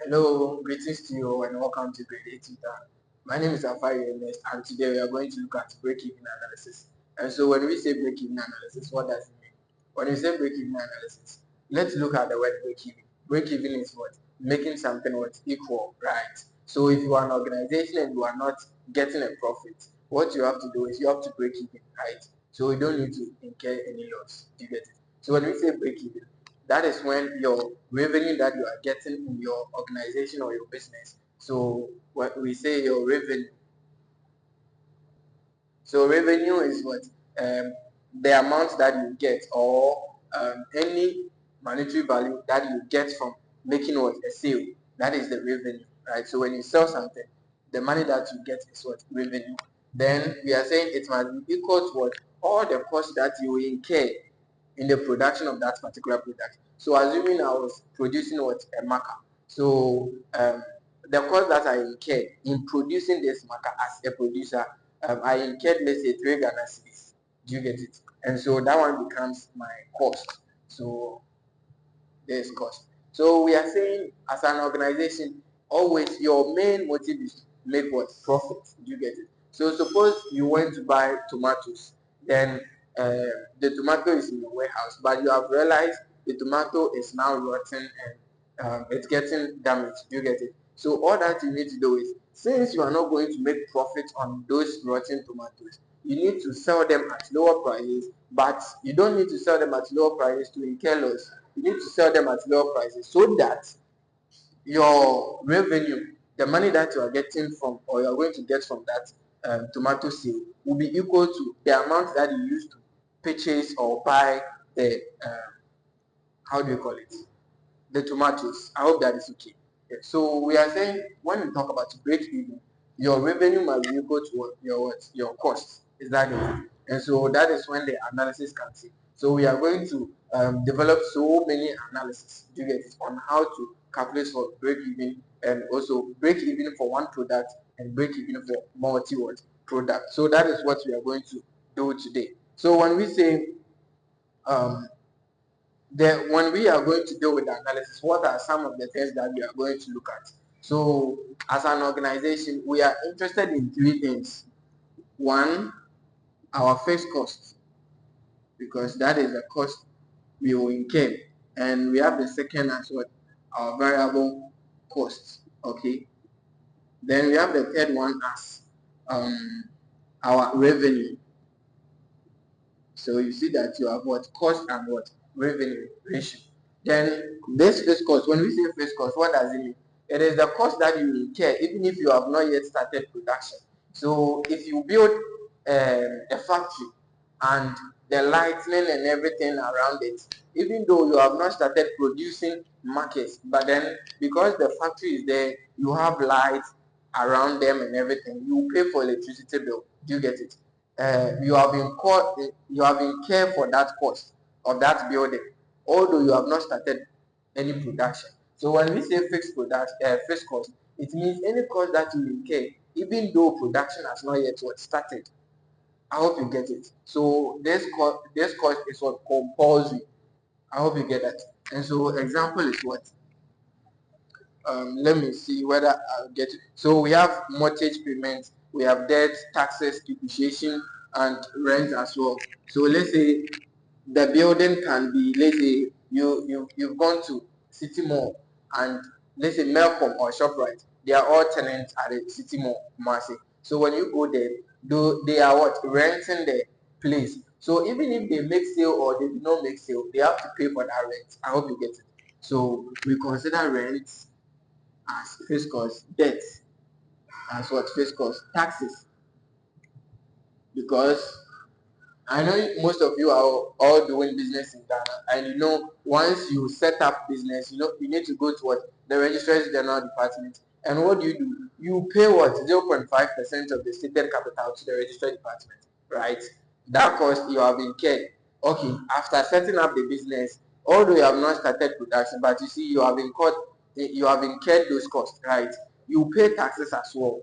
Hello, greetings to you and welcome to Grade 8 Tutor. My name is Afari Ernest and today we are going to look at break-even analysis. And so when we say break-even analysis, what does it mean? When we say break-even analysis, let's look at the word break-even. Break-even is what? Making something what equal, right? So if you are an organization and you are not getting a profit, what you have to do is you have to break even, right? So you don't need to incur any loss. Do you get it? So when we say break-even, that is when your revenue that you are getting in your organization or your business. So what we say your revenue. So revenue is what the amount that you get or any monetary value that you get from making what a sale. That is the revenue, right? So when you sell something, the money that you get is what revenue. Then we are saying it must be equal to what all the costs that you incur in the production of that particular product. So assuming I was producing what a marker, so the cost that I incurred in producing this marker as a producer, I incurred let's say 3 Ghana cedis. Do you get it? And so that one becomes my cost. So there's cost. So we are saying as an organization, always your main motive is to make what? Profit. Do you get it? So suppose you went to buy tomatoes, then uh, the tomato is in your warehouse, but you have realized the tomato is now rotten and it's getting damaged. Do you get it? So all that you need to do is, since you are not going to make profit on those rotten tomatoes, you need to sell them at lower prices, but you don't need to sell them at lower prices to incur loss. You need to sell them at lower prices so that your revenue, the money that you are getting from or you are going to get from that tomato sale will be equal to the amount that you used to purchase or buy the how do you call it, the tomatoes. I hope that is okay. Yeah. So we are saying when we talk about break even, your revenue must be equal to your cost. Is that it? And so that is when the analysis comes in. So we are going to develop so many analysis, do you get it, on how to calculate for break even and also break even for one product and break even for multi product. So that is what we are going to do today. So when we say um, then when we are going to deal with the analysis, what are some of the things that we are going to look at? So as an organization, we are interested in 3 things. One, our fixed cost, because that is the cost we will incur. And we have the second as what? Our variable costs. Okay. Then we have the third one as our revenue. So you see that you have what? Cost and what? Revenue ratio. Then this fixed cost, when we say fixed cost, what does it mean? It is the cost that you incur even if you have not yet started production. So if you build a factory and the lighting and everything around it, even though you have not started producing markets, but then because the factory is there, you have lights around them and everything, you pay for electricity bill. Do you get it? You have incurred for that cost of that building, although you have not started any production. So when we say fixed cost, it means any cost that you incur, even though production has not yet started. I hope you get it. So this cost is what compulsory. I hope you get that. And so example is what? Let me see whether I'll get it. So we have mortgage payments, we have debt, taxes, depreciation, and rent as well. So let's say the building can be, let's say you've gone to City Mall and let's say Melcom or ShopRite, they are all tenants at the City Mall, Kumasi. So when you go there, they are what? Renting the place. So even if they make sale or they do not make sale, they have to pay for that rent. I hope you get it. So we consider rent as fixed cost, debt as what? Fixed cost, taxes, because I know most of you are all doing business in Ghana, and you know once you set up business, you know you need to go to what? The Registrar's General Department. And what do? You pay what? 0.5% of the stated capital to the Registrar Department, right? That cost you have incurred. Okay, after setting up the business, although you have not started production, but you see you have incurred those costs, right? You pay taxes as well.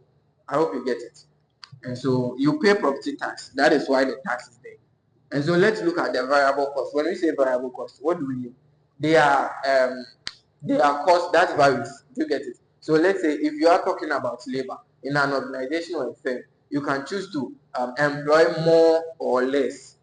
I hope you get it. And so you pay property tax. That is why the tax is there. And so let's look at the variable cost. When we say variable cost, what do we mean? They are their cost that varies. Do you get it? So let's say if you are talking about labor in an organization or a firm, you can choose to employ more or less.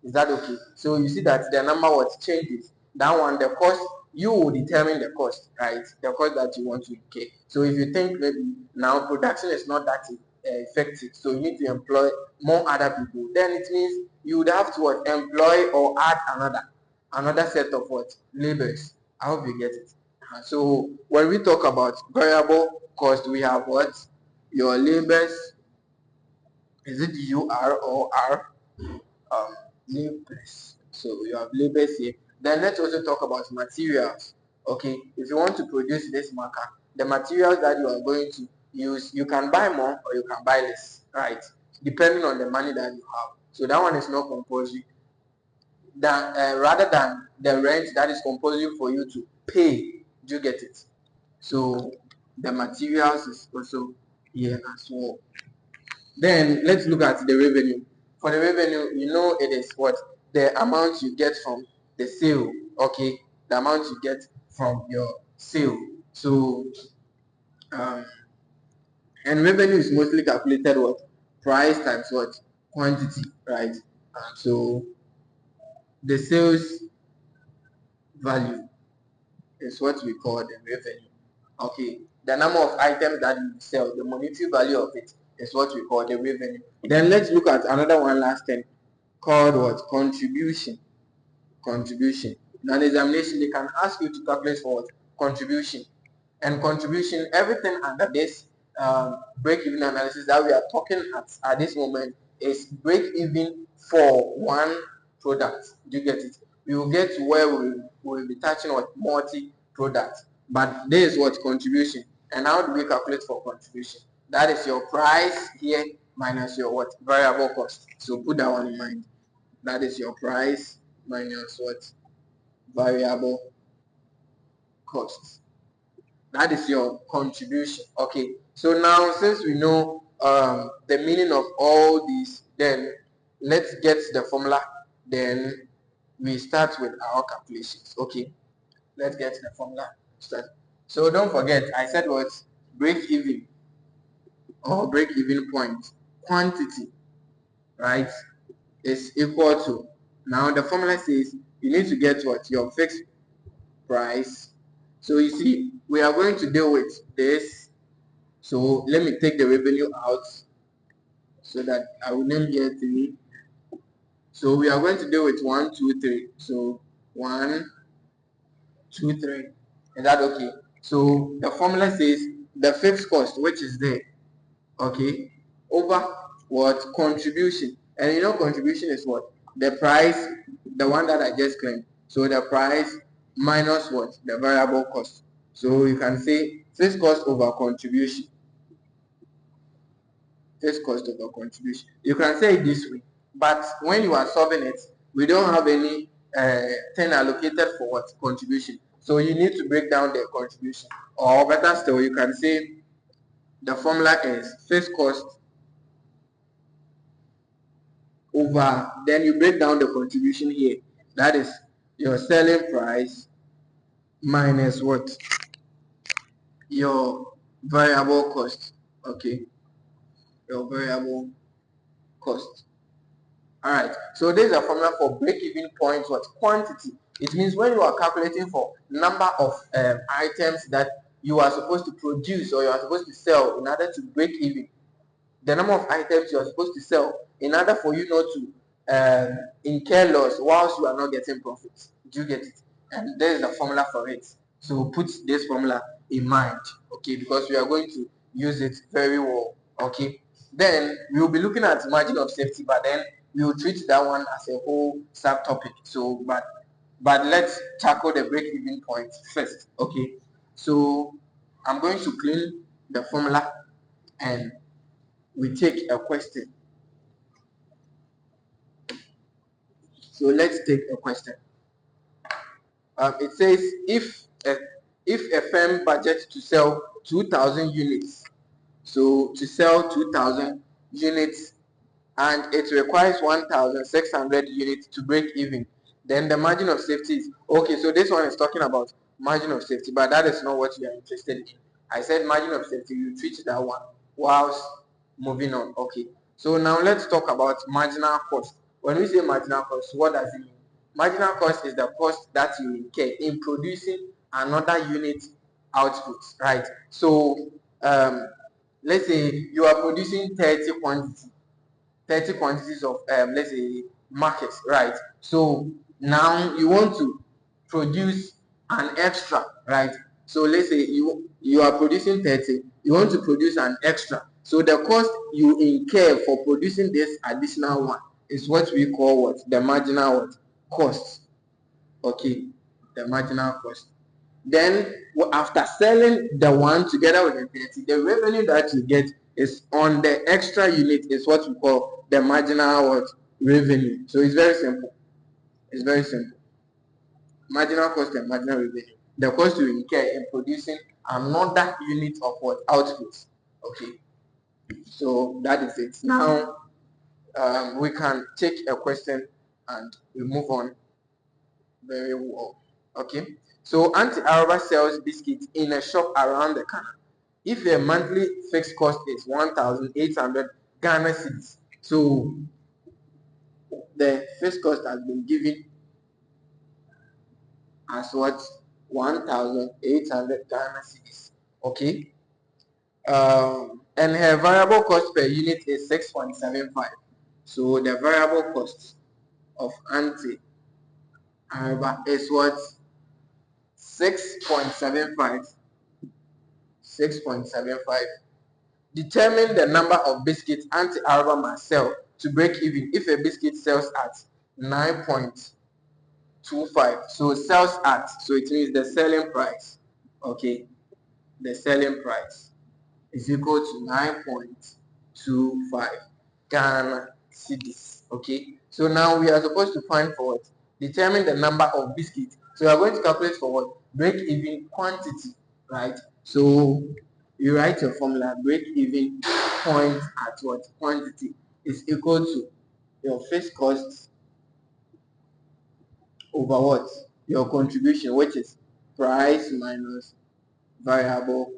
Is that okay? So you see that the number what changes. That one, the cost, you will determine the cost, right? The cost that you want to incur. So if you think maybe now production is not that effective, so you need to employ more other people, then it means you would have to what, employ or add another set of what, labors. I hope you get it. So when we talk about variable cost, we have what, your labors. Is it UR or R? Labels. So you have labels here. Then let's also talk about materials. Okay, if you want to produce this marker, the materials that you are going to use, you can buy more or you can buy less, right? Depending on the money that you have. So that one is not compulsory. Rather than the rent that is compulsory for you to pay. Do you get it? So the materials is also here as well. Then let's look at the revenue. For the revenue, you know it is what, the amount you get from the sale. Okay, the amount you get from your sale. So um, and revenue is mostly calculated what, price times what, quantity, right? So the sales value is what we call the revenue. Okay, the number of items that you sell, the monetary value of it is what we call the revenue. Then let's look at another one last thing called what, contribution. Contribution. Now, in examination, they can ask you to calculate for what, contribution. And contribution, everything under this break-even analysis that we are talking at this moment is break-even for one product. Do you get it? We will get to where we will be touching on multi-product. But this is what, contribution. And how do we calculate for contribution? That is your price here minus your what, variable cost. So put that one in mind. That is your price minus what, variable costs. That is your contribution. Okay, so now since we know the meaning of all these, then let's get the formula, then we start with our calculations. Okay, let's get the formula start. So don't forget, I said what, break even or break even point quantity, right, is equal to, now the formula says you need to get what, your fixed price. So you see, we are going to deal with this. So let me take the revenue out so that I will name here 3. So we are going to deal with 1, 2, 3. So 1, 2, 3. Is that okay? So the formula says the fixed cost, which is there, okay, over what, contribution. And you know contribution is what, the price, the one that I just claimed. So the price minus what, the variable cost. So you can say fixed cost over contribution. Fixed cost over contribution. You can say it this way, but when you are solving it, we don't have any thing allocated for what, contribution. So you need to break down the contribution. Or better still, you can say the formula is fixed cost over, then you break down the contribution here. That is your selling price minus what, your variable cost. Okay, your variable cost. All right, so this is a formula for break-even point what, quantity. It means when you are calculating for number of items that you are supposed to produce or you are supposed to sell in order to break even, the number of items you are supposed to sell in order for you not to incur loss whilst you are not getting profits. Do you get it? And there is a formula for it. So put this formula in mind, okay, because we are going to use it very well, okay. Then we will be looking at margin of safety, but then we will treat that one as a whole subtopic. So, but let's tackle the break-even point first, okay. So I'm going to clean the formula and we take a question. So let's take a question. It says if a firm budgets to sell 2,000 units, so to sell 2,000 units and it requires 1,600 units to break even, then the margin of safety is okay. So this one is talking about margin of safety, but that is not what we are interested in. I said margin of safety, you treat that one whilst moving on. Okay, so now let's talk about marginal cost. When we say marginal cost, what does it mean? Marginal cost is the cost that you incur in producing another unit output, right? So let's say you are producing 30 quantities of let's say markets, right? So now you want to produce an extra, right? So let's say you are producing 30, you want to produce an extra. So the cost you incur for producing this additional one is what we call what? The marginal what? Cost. Okay, the marginal cost. Then after selling the one together with the 30, the revenue that you get is on the extra unit is what we call the marginal what? Revenue. So it's very simple. It's very simple. Marginal cost and marginal revenue. The cost you incur in producing another unit of what? Output. Okay. So that is it. Now we can take a question and we move on very well. Okay. So Auntie Araba sells biscuits in a shop around the corner. If a monthly fixed cost is 1,800 Ghana cedis, so the fixed cost has been given as what? 1,800 Ghana cedis. Okay. And her variable cost per unit is 6.75. So the variable cost of Auntie Araba is what? 6.75. 6.75. Determine the number of biscuits Auntie Araba must sell to break even if a biscuit sells at 9.25. So sells at, so it means the selling price. Okay, the selling price is equal to 9.25 Ghana cedis. Okay, so now we are supposed to find for what? Determine the number of biscuits. So we are going to calculate for what? Break even quantity, right? So you write your formula, break even point at what? Quantity is equal to your fixed cost over what? Your contribution, which is price minus variable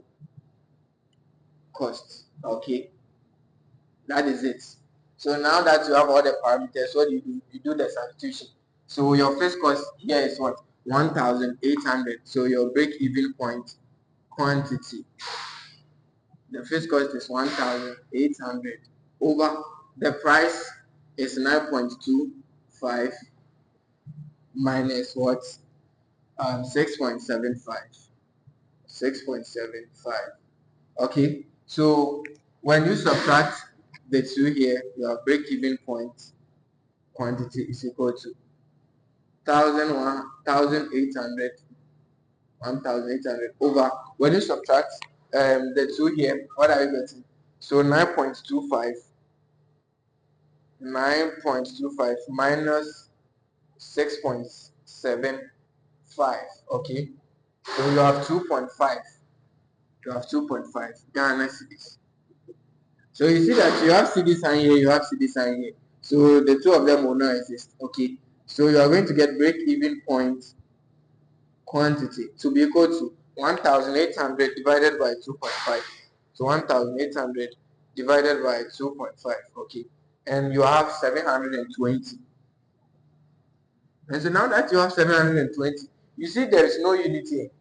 cost. Okay, that is it. So now that you have all the parameters, what do? You do the substitution. So your fixed cost here is what? 1,800. So your break even point quantity, the fixed cost is 1,800 over the price is 9.25 minus what? 6.75. 6.75. Okay, so when you subtract the two here, your break-even point quantity is equal to 1,800 over, when you subtract the two here, what are you getting? So 9.25 minus 6.75. Okay, so you have 2.5. You have 2.5 Ghana cedis. So you see that you have CD sign here, you have CD sign here. So the two of them will not exist. Okay. So you are going to get break even point quantity to be equal to 1,800 divided by 2.5. So 1,800 divided by 2.5. Okay. And you have 720. And so now that you have 720, you see there is no unity here.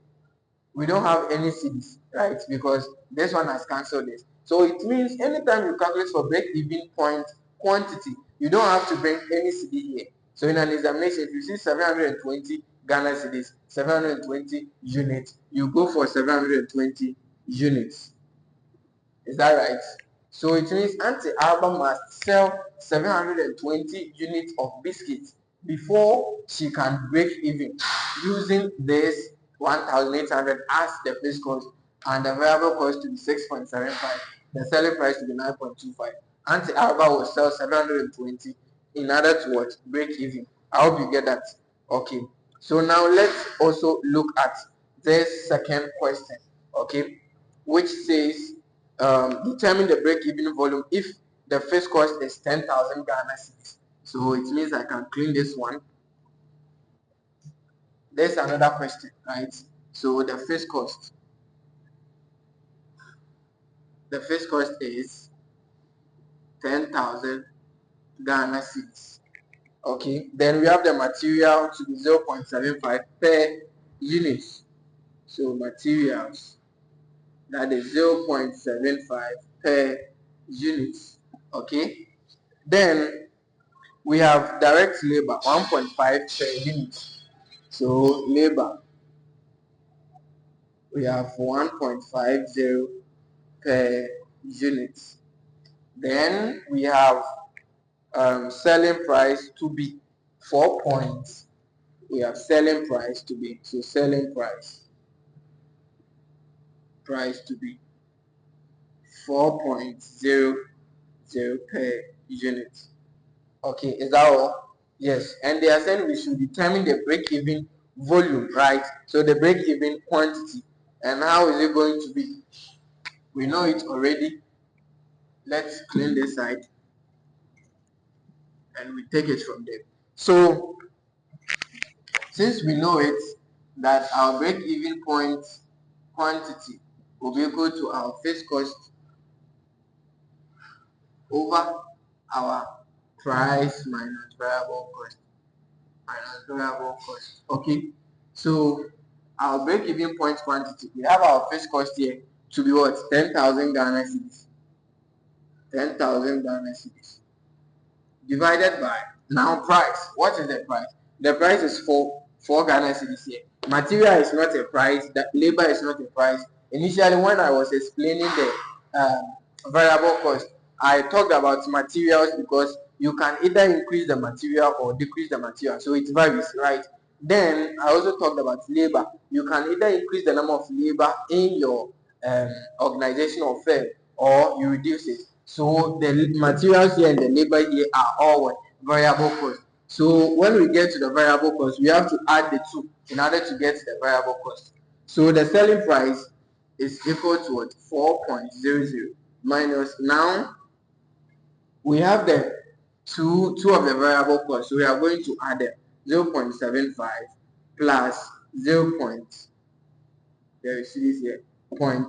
We don't have any CDs, right? Because this one has cancelled this. So it means anytime you calculate for break-even point quantity, you don't have to bring any CD here. So in an examination, if you see 720 Ghana cedis, 720 units, you go for 720 units. Is that right? So it means Auntie Alba must sell 720 units of biscuits before she can break even using this 1,800 as the fixed cost and the variable cost to be 6.75, the selling price to be 9.25. Auntie Alba will sell 720 in order to what? Break even. I hope you get that. Okay. So now let's also look at this second question. Okay, which says determine the break-even volume if the fixed cost is 10,000 Ghana cedis. So it means I can clean this one. There's another question, right? So the fixed cost is 10,000 Ghana cedis. Okay, then we have the material to be 0.75 per unit. So materials, that is 0.75 per unit. Okay, then we have direct labor 1.5 per unit. So labor, we have 1.50 per unit. Then we have selling price to be 4 points. We have selling price to be, so selling price to be 4.00 per unit. Okay, is that all? Yes, and they are saying we should determine the break-even volume, right? So the break-even quantity, and how is it going to be? We know it already. Let's clean this side and we take it from there. So since we know it, that our break-even point quantity will be equal to our fixed cost over our price minus variable cost. Okay, so our break-even point quantity, we have our fixed cost here to be what? 10,000 Ghana cedis. 10,000 Ghana cedis divided by now price. What is the price? The price is 4 Ghana cedis here. Material is not a price, the labor is not a price. Initially when I was explaining the variable cost, I talked about materials because you can either increase the material or decrease the material, so it varies, right? Then I also talked about labor. You can either increase the number of labor in your organization or firm, or you reduce it. So the materials here and the labor here are all what? Variable cost. So when we get to the variable cost, we have to add the two in order to get the variable cost. So the selling price is equal to what? 4.00 minus, now we have the two of the variable costs, so we are going to add them. 0.75 plus 0. There you see this here, 0.15.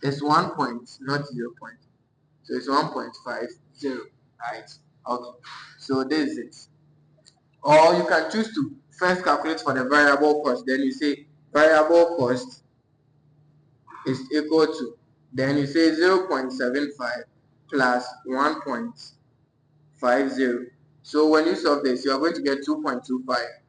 It's 1 point, not 0 point. So it's 1.50, right? Okay. So this is it. Or you can choose to first calculate for the variable cost. Then you say variable cost is equal to, then you say 0.75 plus 1.50. So when you solve this, you are going to get 2.25.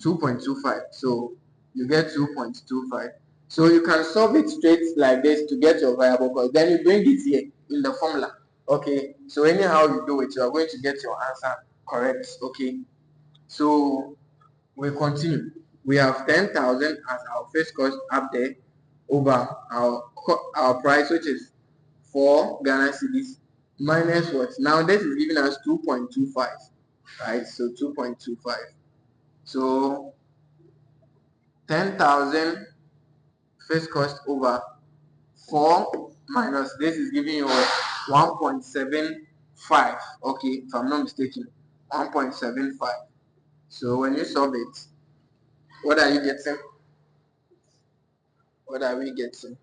2.25. So you get 2.25. So you can solve it straight like this to get your variable cost. Then you bring it here in the formula. Okay. So anyhow you do it, you are going to get your answer correct. Okay. So we continue. We have 10,000 as our first cost up there over our price, which is 4 Ghana cedis, minus what? Now this is giving us 2.25, right? So 2.25. So 10,000 first cost over 4 minus this is giving you 1.75. Okay, if I'm not mistaken, 1.75. So when you solve it, what are you getting? What are we getting?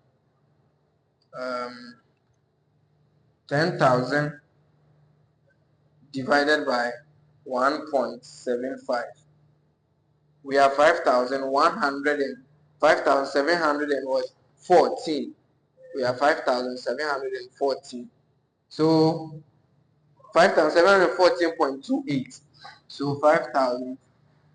10,000 divided by 1.75. We have 5,100 and 5,714. We have 5,714. So 5,714.28. So 5,000.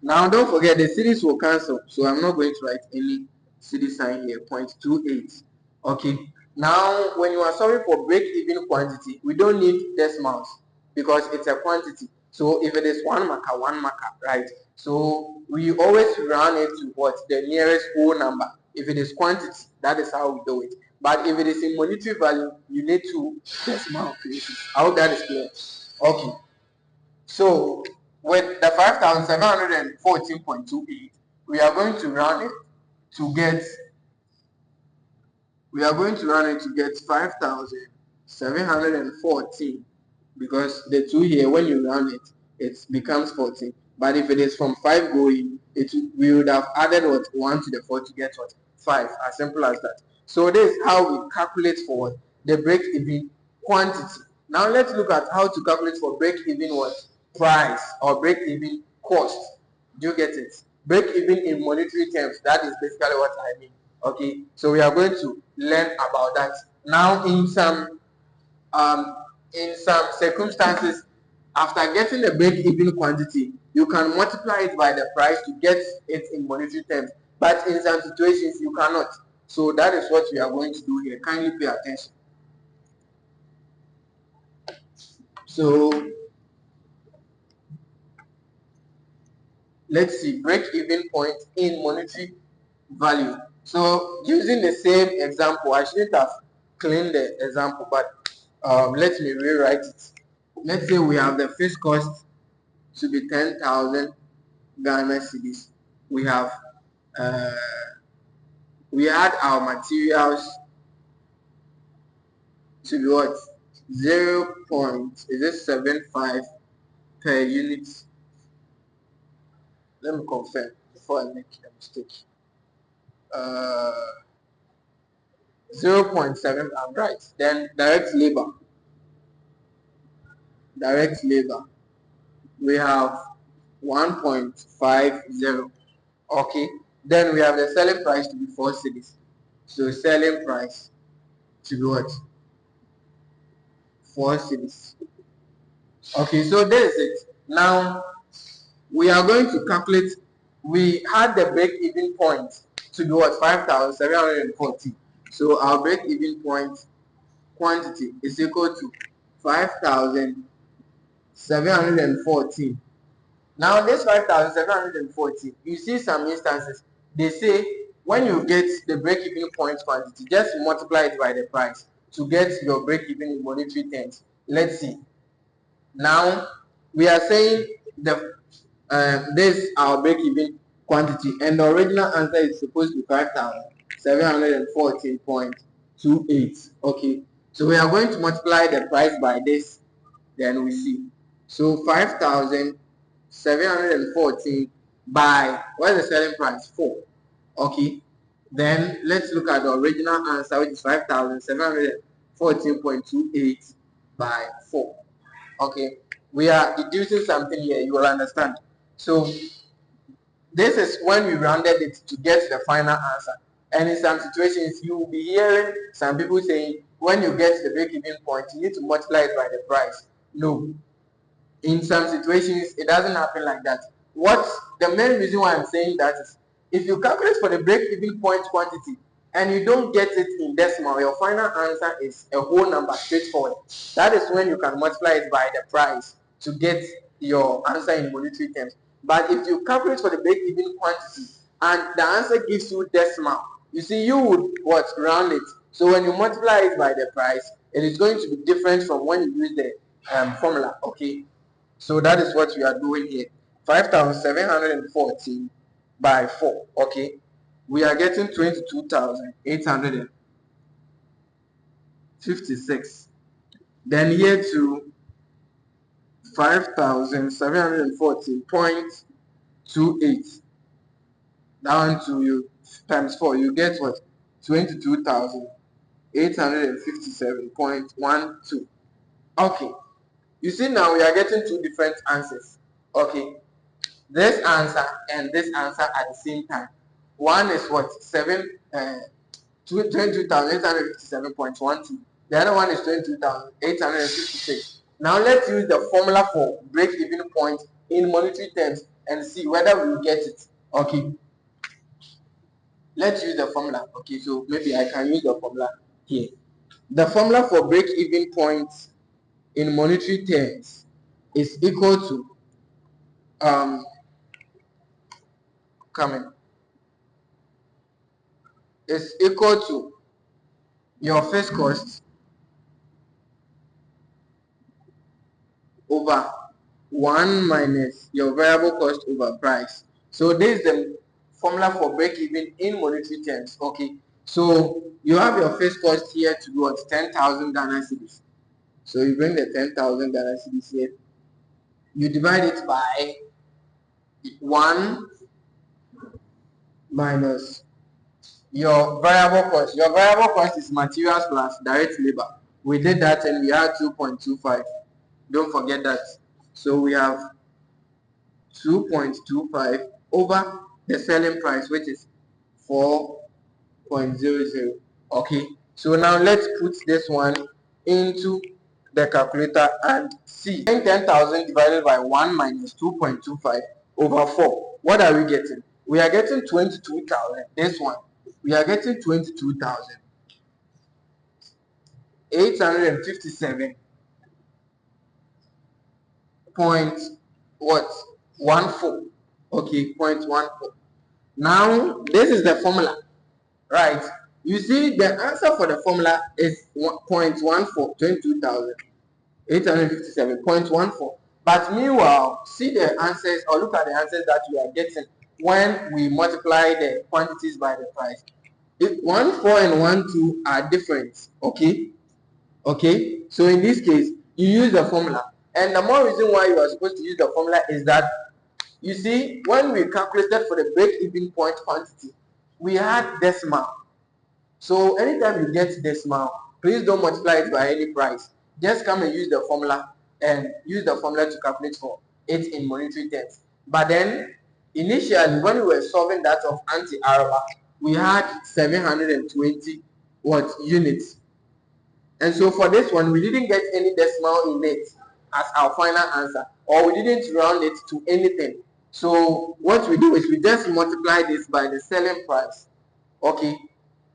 Now don't forget the series will cancel. So I'm not going to write any series sign here. 0.28. Okay. Now when you are solving for break-even quantity, we don't need decimals because it's a quantity. So if it is 1 marker, right? So we always round it to what? The nearest whole number. If it is quantity, that is how we do it. But if it is in monetary value, you need to decimal places. I hope that is clear. Okay. So with the 5,714.28, we are going to round it to get 5,714, because the 2 here, when you round it, it becomes 14. But if it is from 5 going, we would have added what 1 to the 4 to get what 5. As simple as that. So this is how we calculate for what the break-even quantity. Now let's look at how to calculate for break-even what price or break-even cost. Do you get it? Break-even in monetary terms. That is basically what I mean. Okay. So we are going to learn about that now um, in some circumstances. After getting the break-even quantity, you can multiply it by the price to get it in monetary terms. But in some situations, you cannot. So that is what we are going to do here. Kindly pay attention. So let's see, break-even point in monetary value. So using the same example, I shouldn't have cleaned the example, but let me rewrite it. Let's say we have the fixed cost to be 10,000 Ghana cedis. We have uh, we add our materials to be what 0.75 per unit. Let me confirm before I make a mistake. 0.7, I'm right. Then direct labor, we have 1.50. Okay. Then we have the selling price to be 4 cedis. So selling price to be what? 4 cedis. Okay, so this is it. Now we are going to calculate. We had the break-even point to be what 5,740. So our break-even point quantity is equal to 5,714. Now this 5,740, you see some instances they say when you get the break-even point quantity, just multiply it by the price to get your break-even in monetary terms. Let's see. Now we are saying this our break-even quantity, and the original answer is supposed to be 5,714.28. Okay, so we are going to multiply the price by this, then we see. So 5,714 by what is the selling price? 4. Okay, then let's look at the original answer, which is 5,714.28 by 4. Okay, we are deducing something here, you will understand. So this is when we rounded it to get the final answer. And in some situations, you will be hearing some people saying, when you get the break-even point, you need to multiply it by the price. No, in some situations it doesn't happen like that. What the main reason why I'm saying that is, if you calculate for the break-even point quantity and you don't get it in decimal, your final answer is a whole number, straightforward. That is when you can multiply it by the price to get your answer in monetary terms. But if you calculate for the break-even quantity and the answer gives you decimal, you see, you would what round it. So when you multiply it by the price, it is going to be different from when you use the formula. Okay, so that is what we are doing here. 5,714 by 4. Okay, we are getting 22,856. Then here to 5,714.28. Down to you times 4, you get what? 22,857.12. Okay, you see now we are getting two different answers. Okay, this answer and this answer at the same time. One is what 22,857.12. The other one is 22,856. Now let's use the formula for break-even point in monetary terms and see whether we will get it. Okay, let's use the formula. Okay, so maybe I can use the formula here. The formula for break-even point in monetary terms is equal to coming is equal to your fixed cost over 1 minus your variable cost over price. So this is the formula for break-even in monetary terms. Okay, so you have your fixed cost here to be what 10,000 Ghana cedis. So you bring the 10,000 Ghana cedis here, you divide it by 1 minus your variable cost. Your variable cost is materials plus direct labor. We did that and we had 2.25. Don't forget that. So we have 2.25 over the selling price, which is 4.00. Okay, so now let's put this one into the calculator and see. 10,000 divided by 1 minus 2.25 over 4. What are we getting? We are getting 22,000. This one, we are getting 22,857 point what 14. Okay, 0.14. Now this is the formula, right? You see the answer for the formula is 0.14, 22,857.14. But meanwhile, see the answers or look at the answers that you are getting when we multiply the quantities by the price. If 1, 4 and 1, 2 are different, okay? Okay, so in this case, you use the formula. And the more reason why you are supposed to use the formula is that, you see, when we calculated for the break-even point quantity, we had decimal. So anytime you get decimal, please don't multiply it by any price. Just come and use the formula and use the formula to calculate for it in monetary terms. But then, initially, when we were solving that of anti-Araba, we had 720 units. And so for this one, we didn't get any decimal in it as our final answer, or we didn't round it to anything. So what we do is we just multiply this by the selling price. Okay,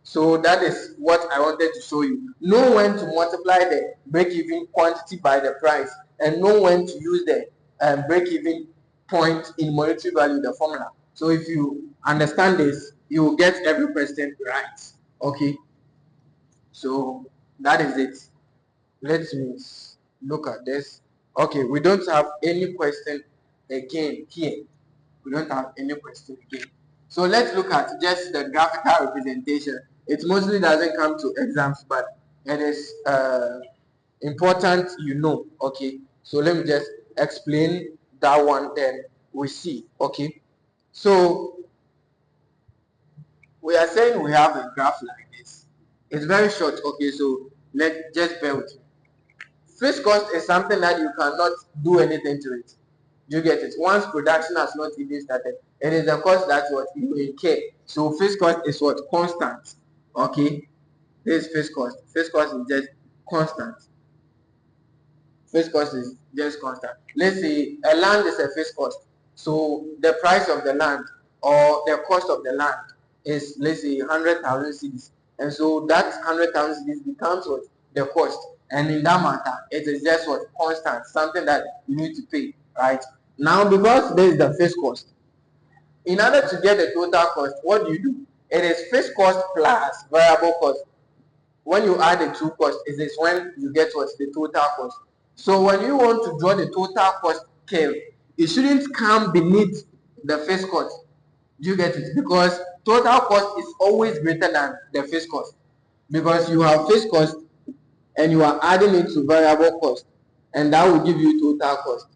so that is what I wanted to show you. Know when to multiply the break-even quantity by the price, and know when to use the break-even point in monetary value, the formula. So if you understand this, you will get every question right. Okay, so that is it. Let me look at this. Okay, we don't have any question again here. We don't have any question again. So let's look at just the graphical representation. It mostly doesn't come to exams, but it is important, you know. Okay, so let me just explain that one, then we see. Okay, so we are saying we have a graph like this. It's very short. Okay, so let's just bear with me. Fixed cost is something that you cannot do anything to it. You get it? Once production has not even started, it is the cost that what you incur. So fixed cost is what? Constant. Okay? This is fixed cost. Fixed cost is just constant. Fixed cost is just constant. Let's say a land is a fixed cost. So the price of the land or the cost of the land is, let's say, 100,000 cedis. And so that 100,000 cedis becomes what? The cost. And in that matter, it is just what? Constant. Something that you need to pay. Right? Now, because this is the fixed cost, in order to get the total cost, what do? It is fixed cost plus variable cost. When you add the two costs, it is when you get what? The total cost. So when you want to draw the total cost curve, it shouldn't come beneath the fixed cost. Do you get it? Because total cost is always greater than the fixed cost. Because you have fixed cost and you are adding it to variable cost, and that will give you total cost.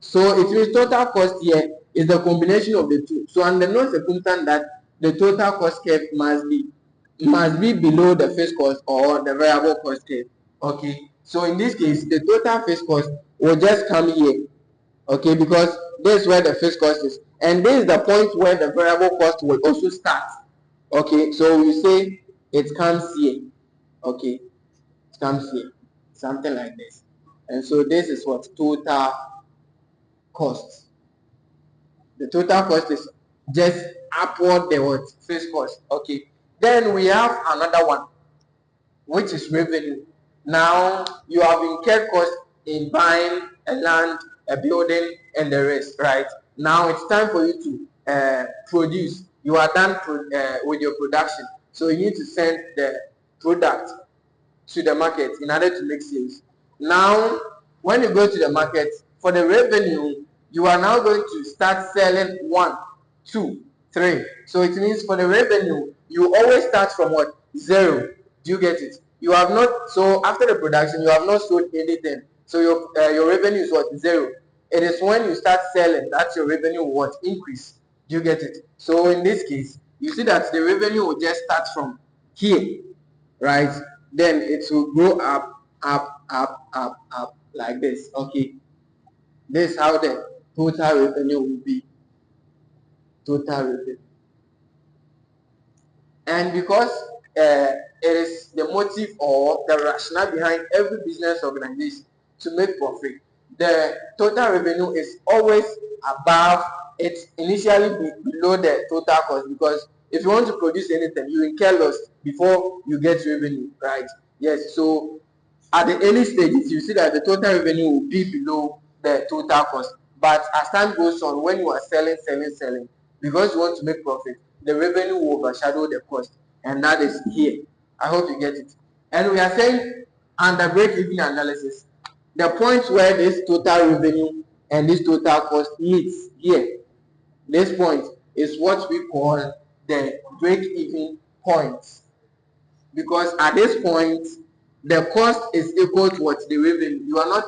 So it means total cost here is the combination of the two. So under no circumstance that the total cost curve must be below the fixed cost or the variable cost curve. Okay, so in this case, the total fixed cost will just come here. Okay, because this is where the fixed cost is, and this is the point where the variable cost will also start. Okay, so we say it comes here. Okay, it comes here, something like this. And so this is what total cost. The total cost is just upward the what fixed cost. Okay, then we have another one, which is revenue. Now you have incurred cost in buying a land, a building, and the rest, right? Now it's time for you to produce. You are done with your production, so you need to send the product to the market in order to make sales. Now, when you go to the market for the revenue, you are now going to start selling 1, 2, 3. So it means for the revenue, you always start from what? 0. Do you get it? You have not, so after the production, you have not sold anything. So your revenue is what? 0. It is when you start selling that your revenue will what? Increase. Do you get it? So in this case, you see that the revenue will just start from here, right? Then it will grow up, up like this. Okay. This is how the total revenue will be. Total revenue. And because it is the motive or the rationale behind every business organization to make profit, the total revenue is always above, it's initially below the total cost, because if you want to produce anything, you incur loss before you get revenue, right? Yes, so at the early stages, you see that the total revenue will be below the total cost. But as time goes on, when you are selling, because you want to make profit, the revenue will overshadow the cost. And that is here. I hope you get it. And we are saying under break-even analysis, the point where this total revenue and this total cost meets here, this point is what we call the break-even point. Because at this point, the cost is equal to what the revenue. You are not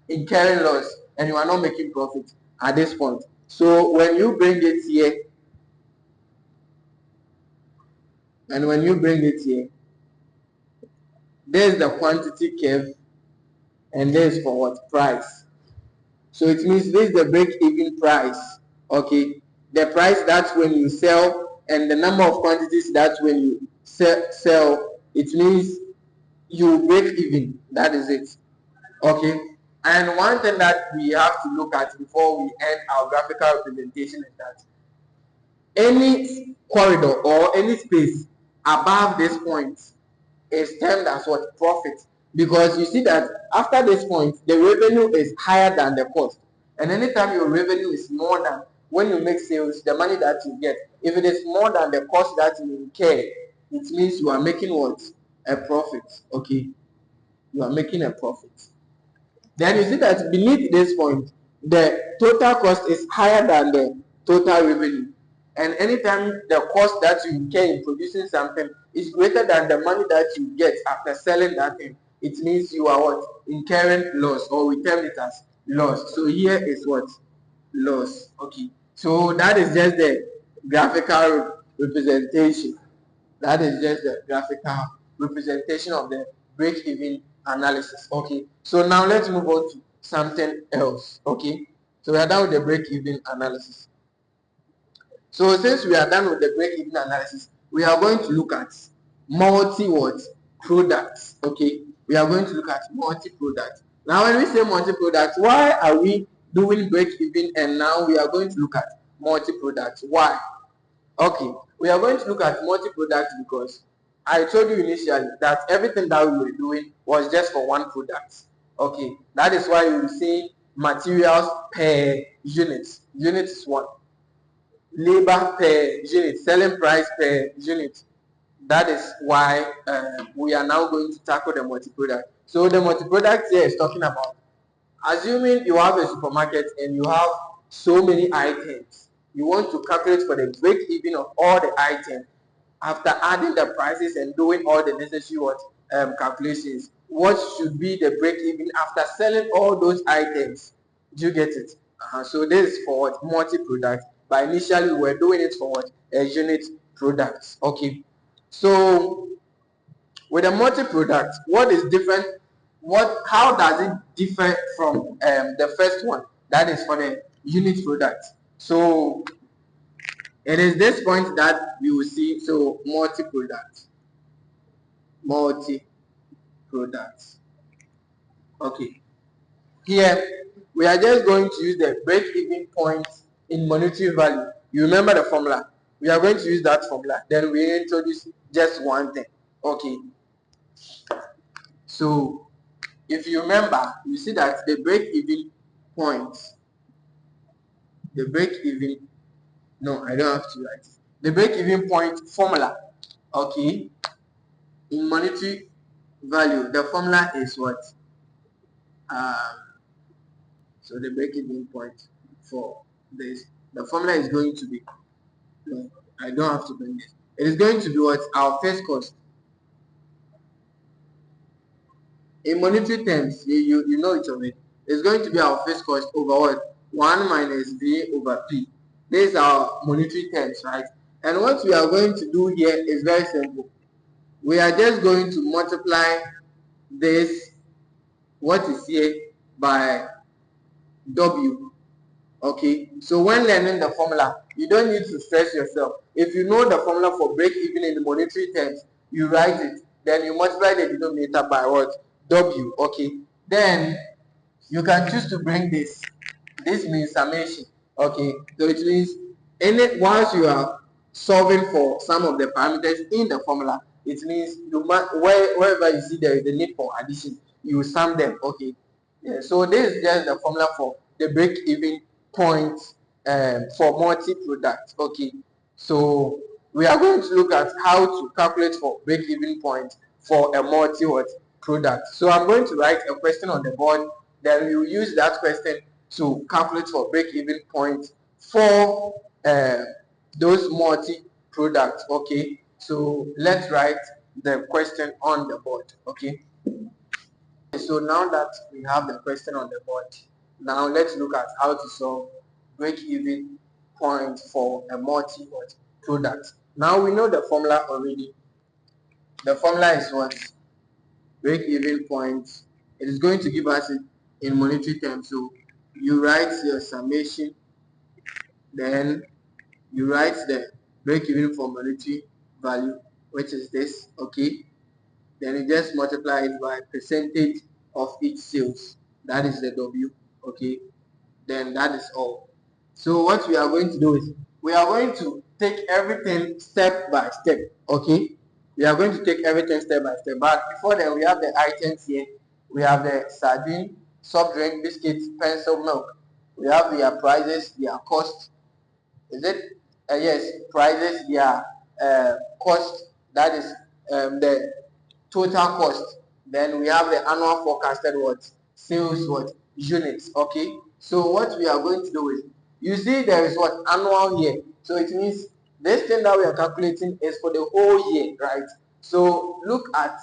incurring loss and you are not making profit at this point. So when you bring it here, and when you bring it here, there's the quantity curve, and there's for what? Price. So it means this is the break-even price. Okay, the price that's when you sell, and the number of quantities that's when you sell. It means you break even. That is it. Okay. And one thing that we have to look at before we end our graphical representation is that any corridor or any space above this point is termed as what? Profit. Because you see that after this point, the revenue is higher than the cost. And anytime your revenue is more than, when you make sales, the money that you get, if it is more than the cost that you incur, it means you are making what? A profit. Okay. You are making a profit. Then you see that beneath this point, the total cost is higher than the total revenue. And anytime the cost that you incur in producing something is greater than the money that you get after selling that thing, it means you are what? Incurring loss, or we term it as loss. So here is what? Loss. Okay. So that is just the graphical representation. That is just the graphical representation of the break-even analysis. Okay, so now let's move on to something else. Okay, so we are done with the break-even analysis. So since we are done with the break-even analysis, we are going to look at multi-what products. Okay, we are going to look at multi-products. Now, when we say multi-products, why are we doing break-even and now we are going to look at multi-products? Why? Okay, we are going to look at multi-products because I told you initially that everything that we were doing was just for one product. Okay, that is why you see materials per unit. Unit is one. Labor per unit, selling price per unit. That is why we are now going to tackle the multi-product. So the multi-product here is talking about, assuming you have a supermarket and you have so many items, you want to calculate for the break even of all the items after adding the prices and doing all the necessary calculations. What should be the break even after selling all those items? Do you get it? So this is for what? Multi-product. But initially we were doing it for what? A unit product. Okay. So with a multi-product, what is different? How does it differ from the first one? That is for the unit product. So it is this point that we will see. So multi-product, multi-products. Okay. Here we are just going to use the break-even point in monetary value. You remember the formula? We are going to use that formula. Then we introduce just one thing. Okay. So if you remember, you see that the break-even point, the break-even, no, I don't have to write. The break-even point formula, okay, in monetary value, the formula is what? Um, so the break-even point for this, the formula is going to be, no, I don't have to bring this. It is going to be what? Our first cost. In monetary terms, you know it already. is going to be our fixed cost over what? 1 minus V over P. This is our monetary terms, right? And what we are going to do here is very simple. We are just going to multiply this, what is here, by W. Okay, so when learning the formula, you don't need to stress yourself. If you know the formula for break even in the monetary terms, you write it, then you multiply the denominator by what? W. Okay, then you can choose to bring this. This means summation. Okay, so it means once you are solving for some of the parameters in the formula, it means wherever you see there is the need for addition, you sum them. Okay, yeah, so this is just the formula for the break-even point for multi-product. Okay, so we are going to look at how to calculate for break-even point for a multi-product. So I'm going to write a question on the board, then we will use that question to calculate for break-even point for those multi-products. Okay, so let's write the question on the board. Okay. So now that we have the question on the board, now let's look at how to solve break-even point for a multi-product. Now we know the formula already. The formula is what? Break-even point. It is going to give us it in monetary terms. So you write your summation, then you write the break-even for monetary value, which is this. Okay. Then you just multiply it by percentage of each sales. That is the W. Okay, then that is all. So what we are going to do is we are going to take everything step by step. Okay, we are going to take everything step by step. But before then, we have the items here. We have the sardine, soft drink, biscuits, pencil, milk. We have their prices, their cost. Is it? Yes, prices, their cost. That is the total cost. Then we have the annual forecasted what? Sales what? Units. Okay. So what we are going to do is, you see there is what? Annual here. So it means this thing that we are calculating is for the whole year, right? So look at,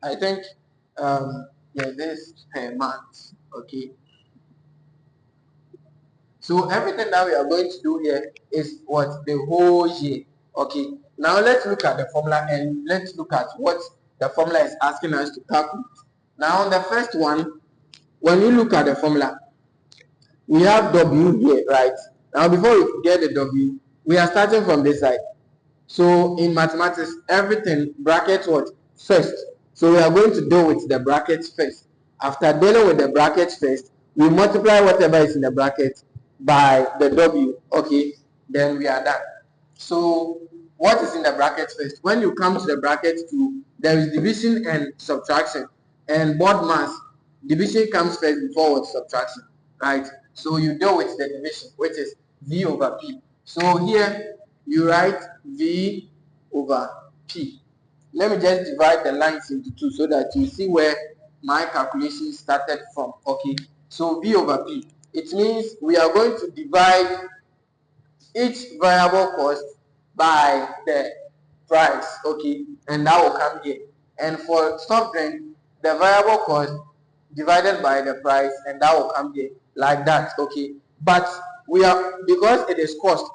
I think, yeah, this per month. Okay. So everything that we are going to do here is what? The whole year. Okay. Now let's look at the formula and let's look at what the formula is asking us to calculate. Now the first one, when you look at the formula, we have W here, right? Now before we get the W, we are starting from this side. So in mathematics, everything brackets what? First. So we are going to deal with the brackets first. After dealing with the brackets first, we multiply whatever is in the bracket by the W. Okay, then we are done. So what is in the brackets first? When you come to the bracket 2, there is division and subtraction. And board mass, division comes first before what? Subtraction, right? So you deal with the division, which is V over P. So here you write V over P. Let me just divide the lines into 2 so that you see where my calculation started from. Okay, so V over P. It means we are going to divide each variable cost by the price. Okay, and that will come here. And for soft drink, the variable cost divided by the price, and that will come here like that. Okay, but we are, because it is cost,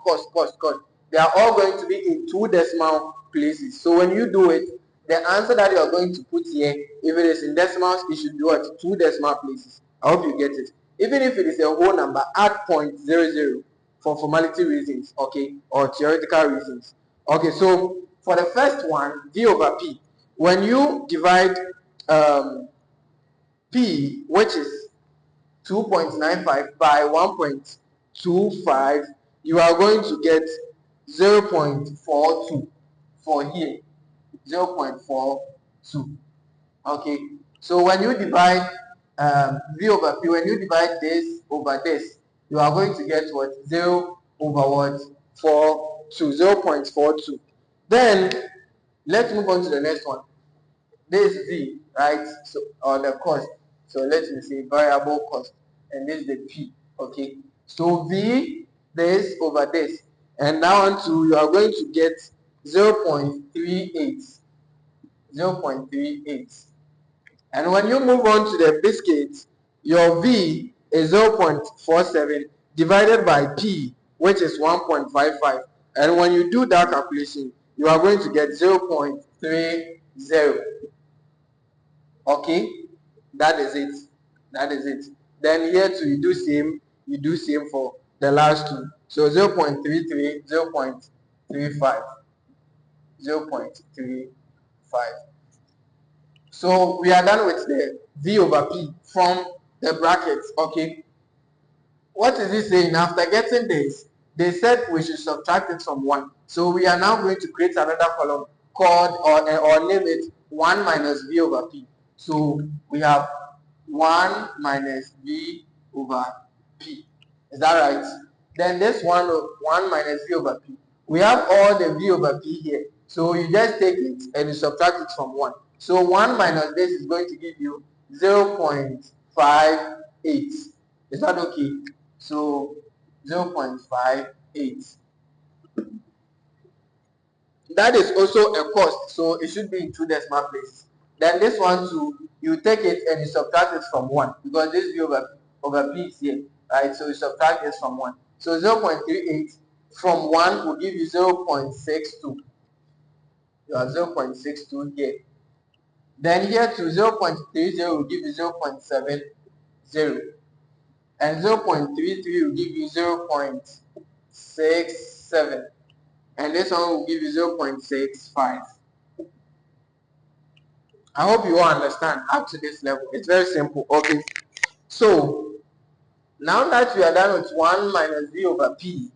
they are all going to be in 2 decimal places. So when you do it, the answer that you are going to put here, if it is in decimals, it should be what? 2 decimal places. I hope you get it. Even if it is a whole number, add 0.00 for formality reasons, okay, or theoretical reasons. Okay, so for the first one, V over P, when you divide P, which is 2.95 by 1.25, you are going to get 0.42 for here, 0.42. Okay, so when you divide V over P, when you divide this over this, you are going to get what? 0 over what? 42, 0.42. Then let's move on to the next one. This is V, right? So, or the cost. So let me say variable cost, and this is the P. Okay, so V, this over this, and now on to, you are going to get 0.38, 0.38. And when you move on to the biscuits, Your V is 0.47 divided by P, which is 1.55. And when you do that calculation, you are going to get 0.30. Okay, that is it. That is it. Then here too, you do same for the last two. So 0.33, 0.35, 0.35. So we are done with the V over P from the brackets. Okay. What is it saying? After getting this, they said we should subtract it from 1. So we are now going to create another column called or name it 1 minus V over P. So we have 1 minus V over P. Is that right? Then this 1 minus V over P. We have all the V over P here. So you just take it and you subtract it from 1. So 1 minus this is going to give you 0.58. Is that okay? So 0.58. That is also a cost, so it should be in 2 decimal places. Then this one too, you take it and you subtract it from 1 because this V over P is here, right? So you subtract this from 1. So 0.38 from 1 will give you 0.62. You have 0.62 here. Then here to 0.30 will give you 0.70. And 0.33 will give you 0.67. And this one will give you 0.65. I hope you all understand up to this level. It's very simple. Okay. So now that we are done with 1 minus V over P,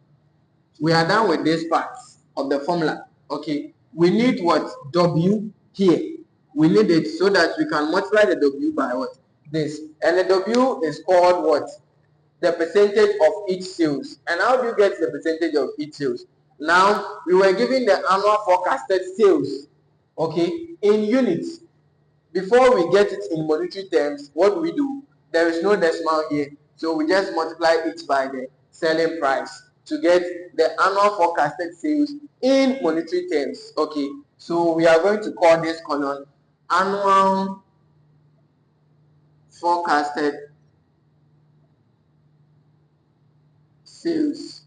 we are done with this part of the formula. Okay. We need what? W here. We need it so that we can multiply the W by what? This. And the W is called what? The percentage of each sales. And how do you get the percentage of each sales? Now, we were given the annual forecasted sales, okay, in units. Before we get it in monetary terms, what do? There is no decimal here. So we just multiply it by the selling price to get the annual forecasted sales in monetary terms. Okay, so we are going to call this column annual forecasted sales.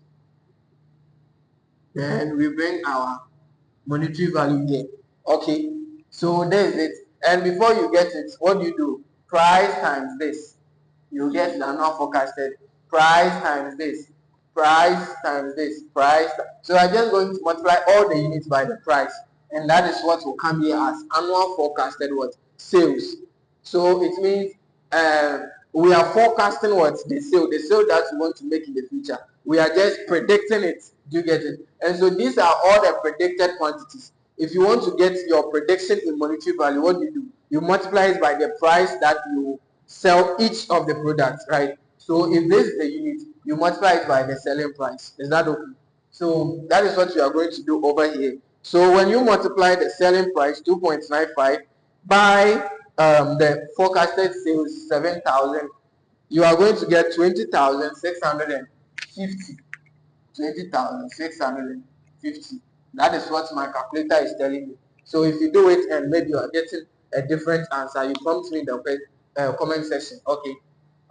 Then we bring our monetary value here. Okay, so there is it. And before you get it, what do? Price times this. You get the annual forecasted price times this, price times this, price. So I'm just going to multiply all the units by the price, and that is what will come here as annual forecasted what? Sales. So it means we are forecasting what? The sale that we want to make in the future. We are just predicting it. Do you get it? And so these are all the predicted quantities. If you want to get your prediction in monetary value, what do? You multiply it by the price that you sell each of the products, right? So if this is the unit, you multiply it by the selling price. Is that okay? So that is what you are going to do over here. So when you multiply the selling price 2.95 by the forecasted sales 7,000, you are going to get 20,650. 20,650. That is what my calculator is telling me. So if you do it and maybe you are getting a different answer, you prompt me in the comment section. Okay.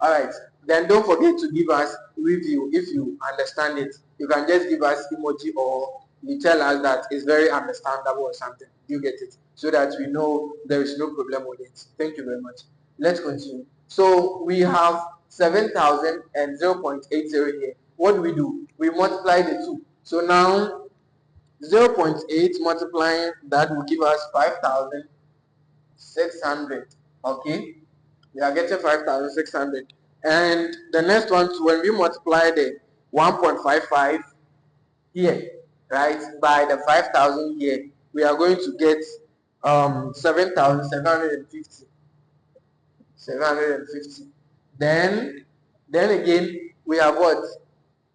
All right. Then don't forget to give us review if you understand it. You can just give us emoji or you tell us that it's very understandable or something. You get it, so that we know there is no problem with it. Thank you very much. Let's continue. So we have 7,000 and 0.80 here. What do? We multiply the two. So now 0.8 multiplying that will give us 5,600. Okay, we are getting 5,600. And the next one, when we multiply the 1.55 here, right, by the 5,000 here, we are going to get 7,750. 750. Then again, we have what?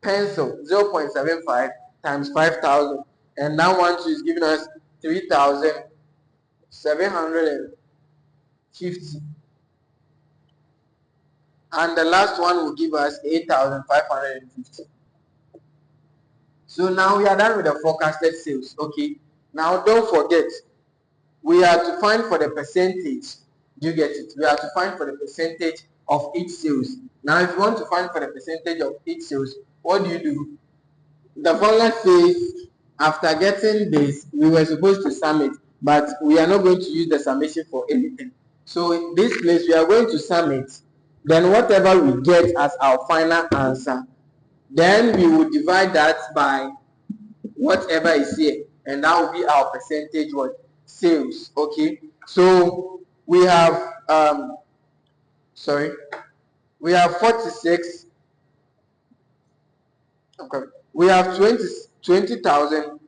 Pencil 0.75 times 5,000, and that one too is giving us 3,750. And the last one will give us 8,550. So now we are done with the forecasted sales. Okay. Now don't forget, we are to find for the percentage. Do you get it? We are to find for the percentage of each sales. Now, if you want to find for the percentage of each sales, what do? The formula says after getting this, we were supposed to sum it, but we are not going to use the summation for anything. So in this place, we are going to sum it. Then whatever we get as our final answer, then we will divide that by whatever is here, and that will be our percentage what sales. Okay, so we have sorry, we have 46. Okay, we have 20,000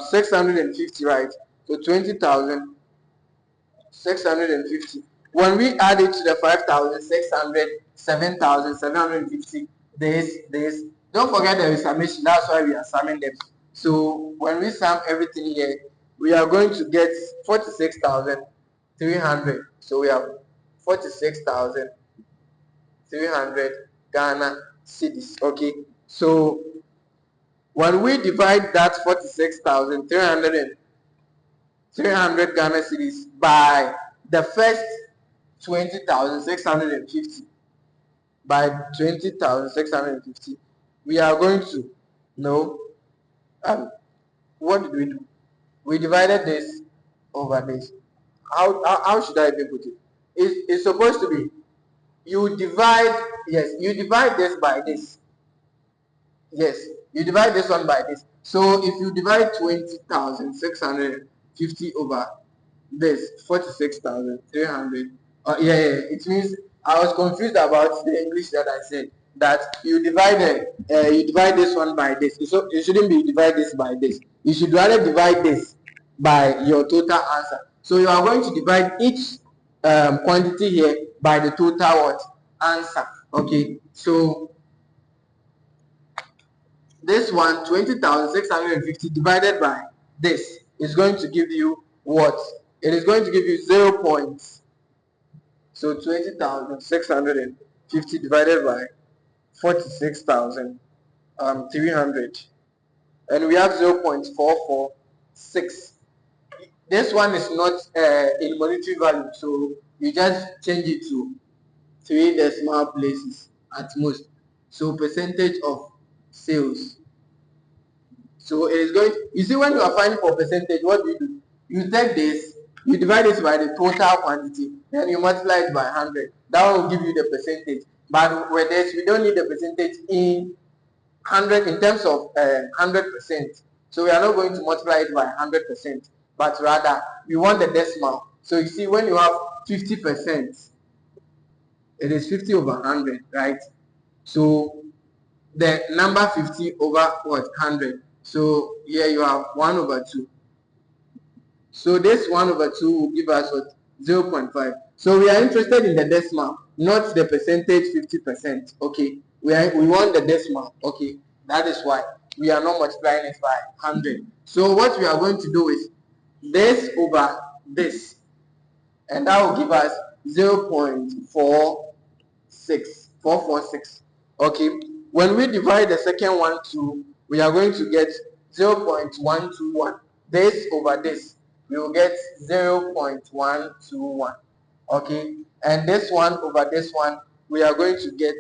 650, right? So 20,650. When we add it to the 5,600, 7,750, this. Don't forget there is summation. That's why we are summing them. So when we sum everything here, we are going to get 46,300. So we have 46,300 Ghana cedis. Okay. So when we divide that 46,300 Ghana cedis by the first 20,650, by 20,650, we are going to know what did we do? We divided this over this. How should I even put it? It's supposed to be you divide, yes, you divide this by this. Yes, you divide this one by this. So if you divide 20,650 over this 46,300, it means I was confused about the English that I said, that you divide this one by this. So you shouldn't be divide this by this. You should rather divide this by your total answer. So you are going to divide each quantity here by the total what answer. Okay, so this one 20,650 divided by this is going to give you what? It is going to give you 0 points. So 20,650 divided by 46,300, and we have 0.446. This one is not in monetary value, so you just change it to 3 decimal places at most. So percentage of sales. So it is going, you see, when you are finding for percentage, what do? You take this, you divide it by the total quantity, then you multiply it by 100. That will give you the percentage. But with this, we don't need the percentage in 100 in terms of 100%. So we are not going to multiply it by 100%, but rather we want the decimal. So you see, when you have 50%, it is 50 over 100, right? So the number 50 over what? 100. So here you have 1 over 2. So this 1 over 2 will give us what? 0.5. So we are interested in the decimal, not the percentage 50%. Okay. We want the decimal. Okay. That is why we are not multiplying it by 100. So what we are going to do is this over this, and that will give us 0.446. Okay. When we divide the second one to, we are going to get 0.121. This over this, we will get 0.121. Okay. And this one over this one, we are going to get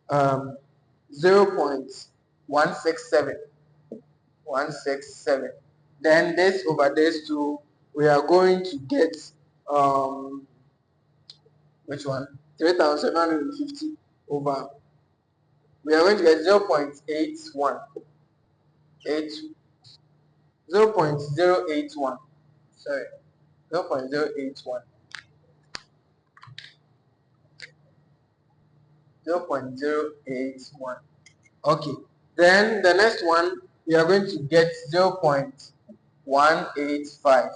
0.167. 167. Then this over this two, we are going to get which one? 3,750 over. We are going to get 0.81. 0.081. Sorry, 0.081. 0.081. Okay. Then the next one, we are going to get 0.185.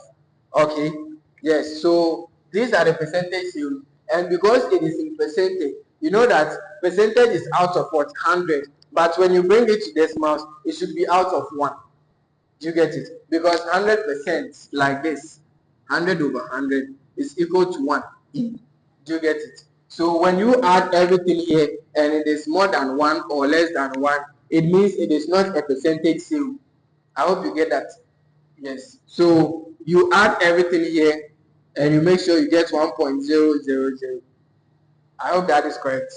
Okay. Yes. So these are the percentage used, and because it is in percentage, you know that percentage is out of what? 100. But when you bring it to decimals, it should be out of 1. Do you get it? Because 100% like this, 100 over 100 is equal to 1. Do you get it? So when you add everything here and it is more than 1 or less than 1, it means it is not a percentage sale. I hope you get that. Yes. So you add everything here and you make sure you get 1.000. I hope that is correct.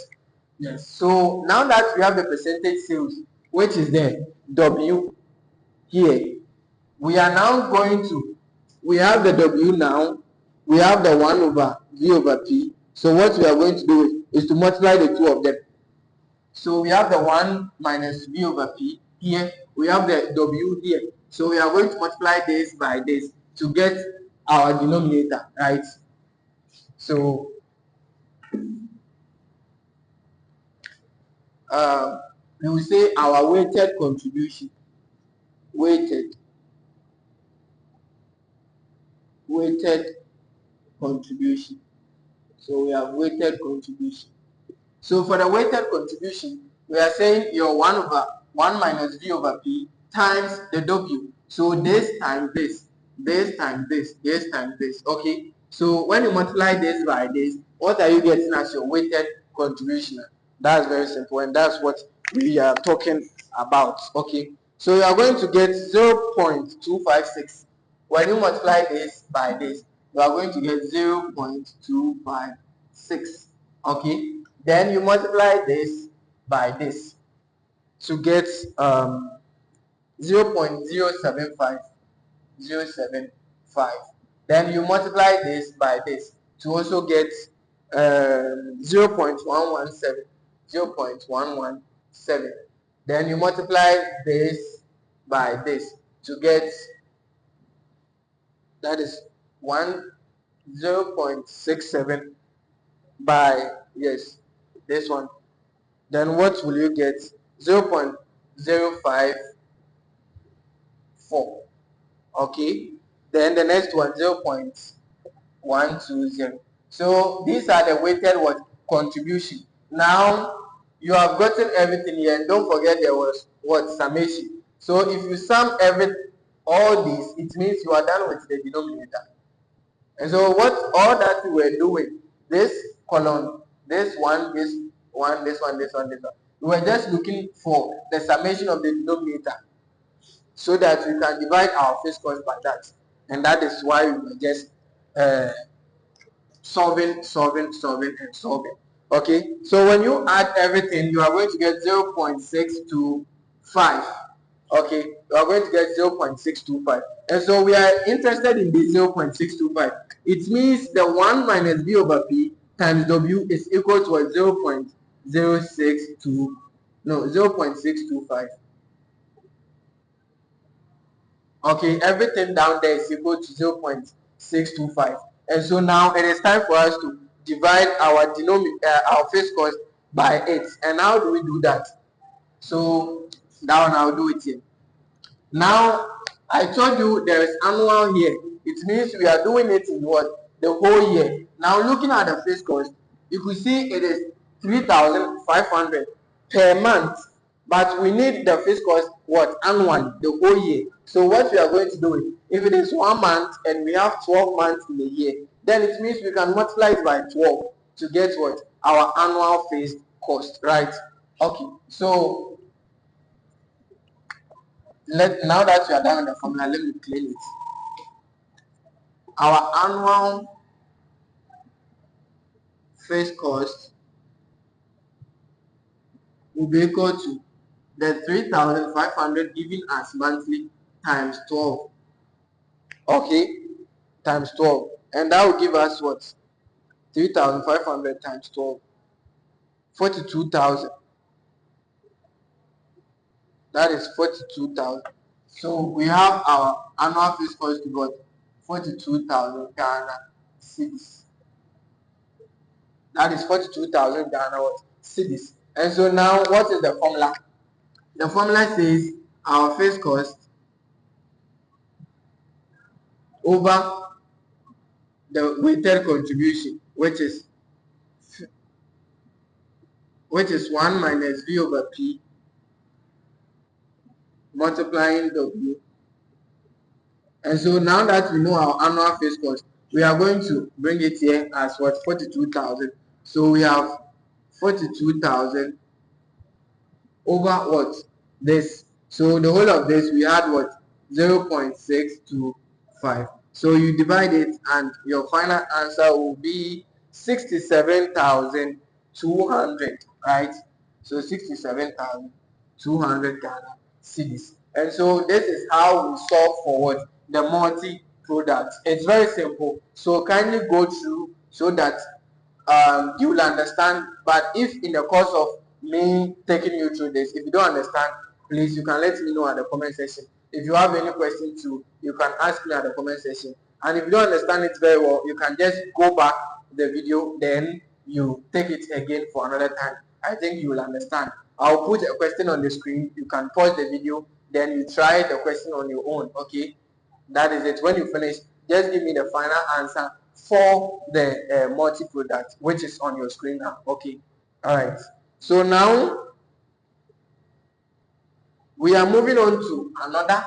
Yes. So now that we have the percentage sales, which is the W here, we are now going to, we have the W now, we have the 1 over V over P. So what we are going to do is to multiply the two of them. So we have the 1 minus V over P here, we have the W here. So we are going to multiply this by this to get our denominator, right? So we will say our weighted contribution, weighted contribution. So we have weighted contribution. So for the weighted contribution, we are saying your 1 over 1 minus V over P times the W. So this times this, this times this, this times this. Okay. So when you multiply this by this, what are you getting as your weighted contribution? That's very simple, and that's what we are talking about. Okay. So you are going to get 0.256. When you multiply this by this, you are going to get 0.256. Okay. Then you multiply this by this to get 0.075. Then you multiply this by this to also get 0.117. 0.117. Then you multiply this by this to get, that is 0.67 by, yes, this one. Then what will you get? 0.054. Okay. Then the next one, 0.120. So these are the weighted what contribution. Now you have gotten everything here, and don't forget there was what summation. So if you sum all these, it means you are done with the denominator. And so what all that we were doing, this column, this one, this one, this one, this one, this one, we were just looking for the summation of the denominator so that we can divide our fixed cost by that. And that is why we were just solving. Okay, so when you add everything, you are going to get 0.625. Okay, you are going to get 0.625. And so we are interested in this 0.625. It means the 1 minus V over P times W is equal to a 0.625. Okay, everything down there is equal to 0.625. And so now it is time for us to divide our our fixed cost by 8. And how do we do that? So that one I'll do it here. Now I told you there is annual here. It means we are doing it in what? The whole year. Now looking at the fixed cost, you could see it is 3,500 per month. But we need the fixed cost what? Annually, the whole year. So what we are going to do is, if it is 1 month and we have 12 months in a year, then it means we can multiply it by 12 to get what? Our annual fixed cost, right? Okay, so now that we are done with the formula, let me clean it. Our annual fixed cost will be equal to the 3,500 given as monthly times 12. Okay, times 12. And that will give us what? 3,500 times 12. 42,000. That is 42,000. So we have our annual fixed cost to what? 42,000 Ghana cedis. That is 42,000 Ghana cedis. And so now what is the formula? The formula says our fixed cost over the weighted contribution, which is 1 minus V over P multiplying W. And so now that we know our annual fixed cost, we are going to bring it here as what? 42,000. So we have 42,000 over what? This. So the whole of this, we had what? 0.625. So you divide it and your final answer will be 67,000 200, right? So 67,200 Ghana cedis. And so this is how we solve for what? The multi-product. It's very simple. So kindly go through so that you will understand. But if in the course of me taking you through this, if you don't understand, please, you can let me know at the comment section. If you have any question too, you can ask me at the comment section. And if you don't understand it very well, you can just go back the video, then you take it again for another time. I think you will understand. I'll put a question on the screen. You can pause the video, then you try the question on your own. Okay, that is it. When you finish, just give me the final answer for the multi-product, which is on your screen now. Okay, all right. So now we are moving on to another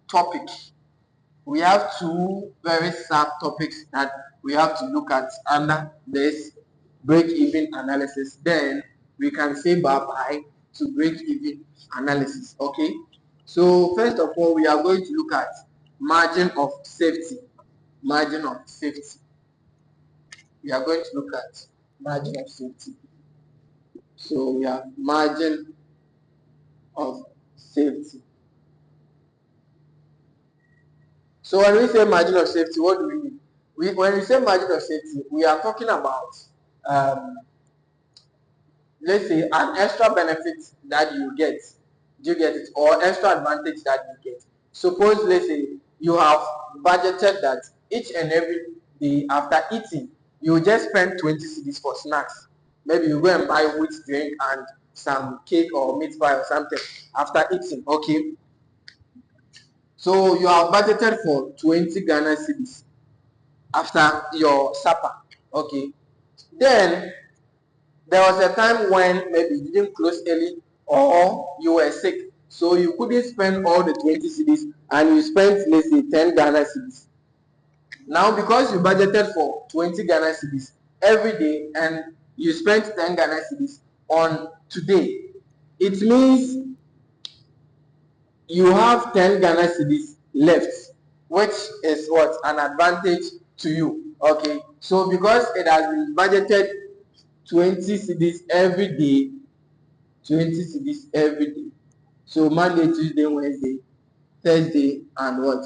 topic. We have two very subtopics that we have to look at under this break-even analysis. Then we can say bye-bye to break-even analysis. Okay. So first of all, we are going to look at margin of safety. Margin of safety. We are going to look at margin of safety. So we have margin of safety. So when we say margin of safety, what do we mean? When we say margin of safety, we are talking about, let's say, an extra benefit that you get. Do you get it? Or extra advantage that you get. Suppose, let's say, you have budgeted that each and every day after eating, you just spend 20 cedis for snacks. Maybe you go and buy wheat drink and some cake or meat pie or something after eating. Okay. So you have budgeted for 20 Ghana cedis after your supper. Okay. Then there was a time when maybe you didn't close early or you were sick. So you couldn't spend all the 20 cedis and you spent, let's say, 10 Ghana cedis. Now, because you budgeted for 20 Ghana cedis every day and you spent 10 Ghana cedis on today, it means you have 10 Ghana cedis left, which is what? An advantage to you. Okay, so because it has been budgeted 20 cedis every day, 20 cedis every day. So Monday, Tuesday, Wednesday, Thursday, and what?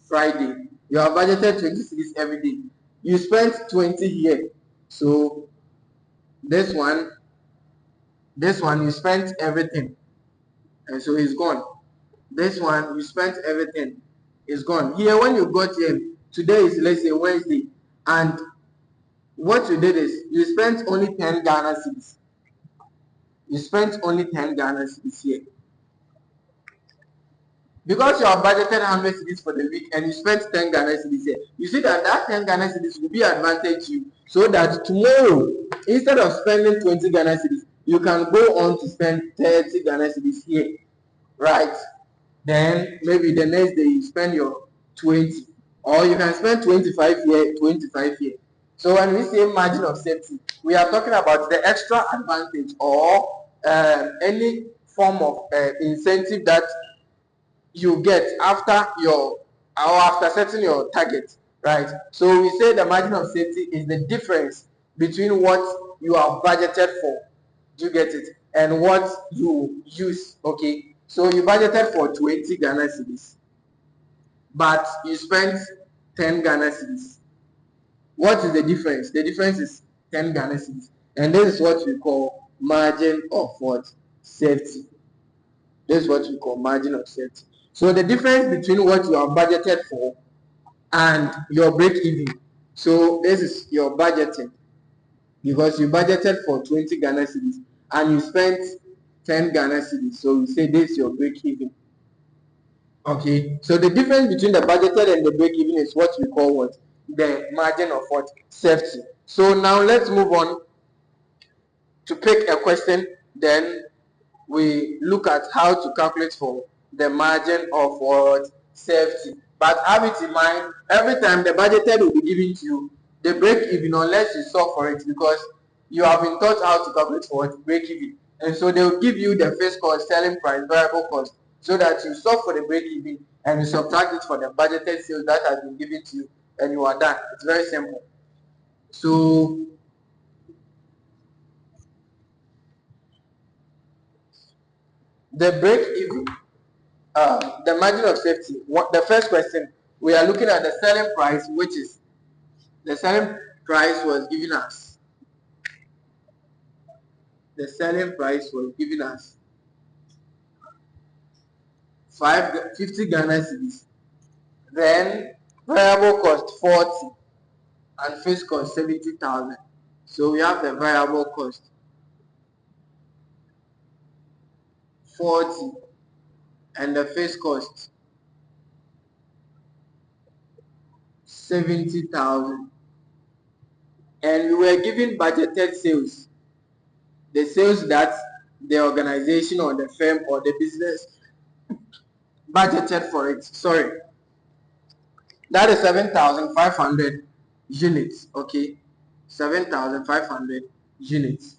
Friday. You have budgeted 20 cedis every day. You spent 20 here. So this one, you spent everything. And so it's gone. This one, you spent everything. It's gone. Here, when you got here, today is, let's say, Wednesday. And what you did is, you spent only 10 Ghana cedis. You spent only 10 Ghana cedis here. Because you have budgeted 100 cedis for the week and you spent 10 Ghana cedis here, you see that 10 Ghana cedis will be advantage to you, so that tomorrow, instead of spending 20 Ghana cedis, you can go on to spend 30 Ghana cedis here, right? Then maybe the next day you spend your 20, or you can spend 25 here, 25 here. So when we say margin of safety, we are talking about the extra advantage or any form of incentive that you get after setting your target, right? So we say the margin of safety is the difference between what you have budgeted for, do you get it, and what you use. Okay, so you budgeted for 20 Ghana cedis, but you spent 10 Ghana cedis. What is the difference? The difference is 10 Ghana cedis, and this is what we call margin of what? Safety. This is what we call margin of safety. So the difference between what you have budgeted for and your break even. So this is your budgeting, because you budgeted for 20 Ghana cedis and you spent 10 Ghana cedis. So we say this is your break even. Okay. So the difference between the budgeted and the break even is what we call what? The margin of what? Safety. So now let's move on to pick a question. Then we look at how to calculate for the margin of what? Safety. But have it in mind, every time the budgeted will be given to you, the break even, unless you solve for it, because you have been taught how to calculate for what? Break even. And so they will give you the fixed cost, selling price, variable cost, so that you solve for the break even and you subtract it for the budgeted sales that has been given to you, and you are done. It's very simple. So the break even, the margin of safety. The first question, we are looking at the selling price, which is the selling price was given us. The selling price was given us 50 Ghana cedis. Then variable cost 40 and fixed cost 70,000. So we have the variable cost 40 and the fixed cost 70,000. And we were given budgeted sales, the sales that the organization or the firm or the business budgeted for it. Sorry, that is 7,500 units. Okay, 7,500 units.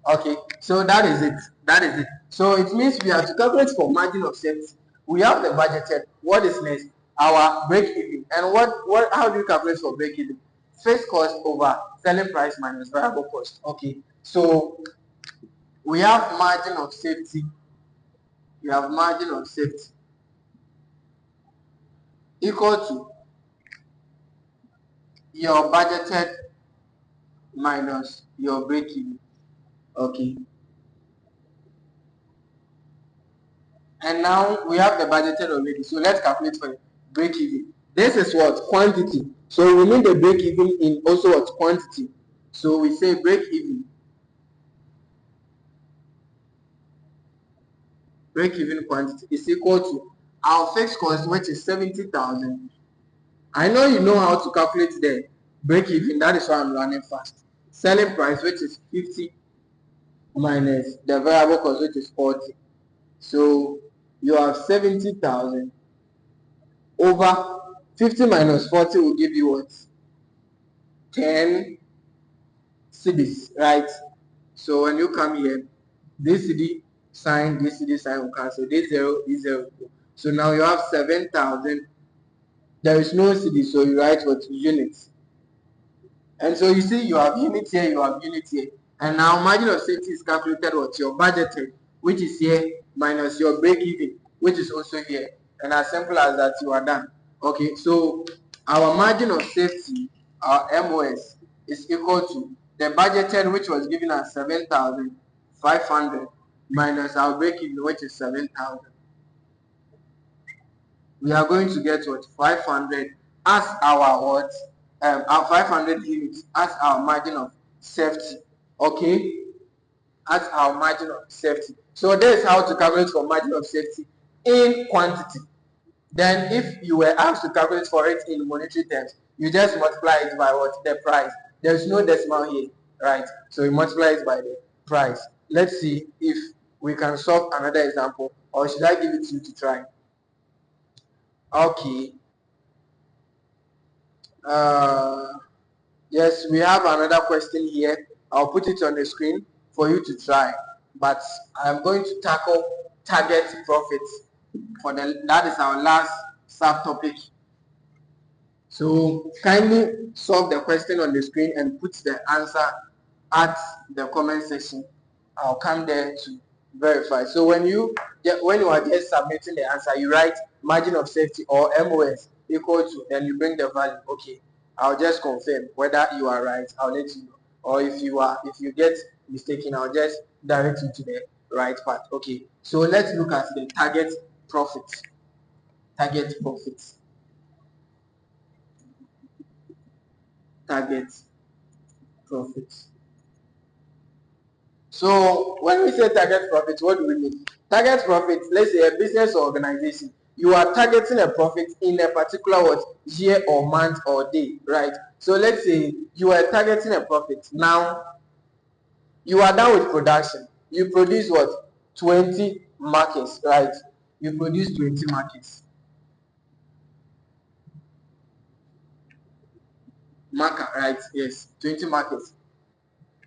Okay, so that is it. That is it. So it means we have to calculate for margin of safety. We have the budgeted. What is next? Our break even. And what how do you calculate for break even? Fixed cost over selling price minus variable cost. Okay, so we have margin of safety. We have margin of safety equal to your budgeted minus your break even. Okay, and now we have the budgeted already. So let's calculate for break even. This is what? Quantity. So we need the break even in also what? Quantity. So we say break even. Break even quantity is equal to our fixed cost, which is 70,000. I know you know how to calculate the break even. That is why I'm learning fast. Selling price, which is 50 minus the variable cost, which is 40. So you have 70,000 over 50 minus 40 will give you what? 10 cedis, right? So when you come here, this cedi sign will cancel. This zero. So now you have 7,000. There is no cedi, so you write what? Units. And so you see you have unit here, you have unit here. And now margin of safety is calculated what? Your budgeted, which is here, minus your break even, which is also here. And as simple as that, you are done. Okay, so our margin of safety, our MOS, is equal to the budgeted, which was given as 7,500 minus our break even, which is 7,000. We are going to get what? 500 as our what? Our 500 units as our margin of safety. Okay, as our margin of safety. So this is how to calculate for margin of safety in quantity. Then if you were asked to calculate for it in monetary terms, you just multiply it by what? The price. There's no decimal here, right? So you multiply it by the price. Let's see if we can solve another example, or should I give it to you to try? Okay. Yes, we have another question here. I'll put it on the screen for you to try. But I'm going to tackle target profits for that is our last subtopic. So kindly solve the question on the screen and put the answer at the comment section. I'll come there to verify. So when you are just submitting the answer, you write margin of safety or MOS equal to, then you bring the value. Okay, I'll just confirm whether you are right. I'll let you know. Or if you get mistaken, I'll just direct you to the right path. Okay, so let's look at the target profits. Target profits. Target profits. So when we say target profits, what do we mean? Target profits, let's say a business or organization, you are targeting a profit in a particular what, year or month or day, right? So let's say you are targeting a profit. Now you are done with production. You produce what? 20 markets, right? You produce 20 markets. Marker, right? Yes, 20 markets.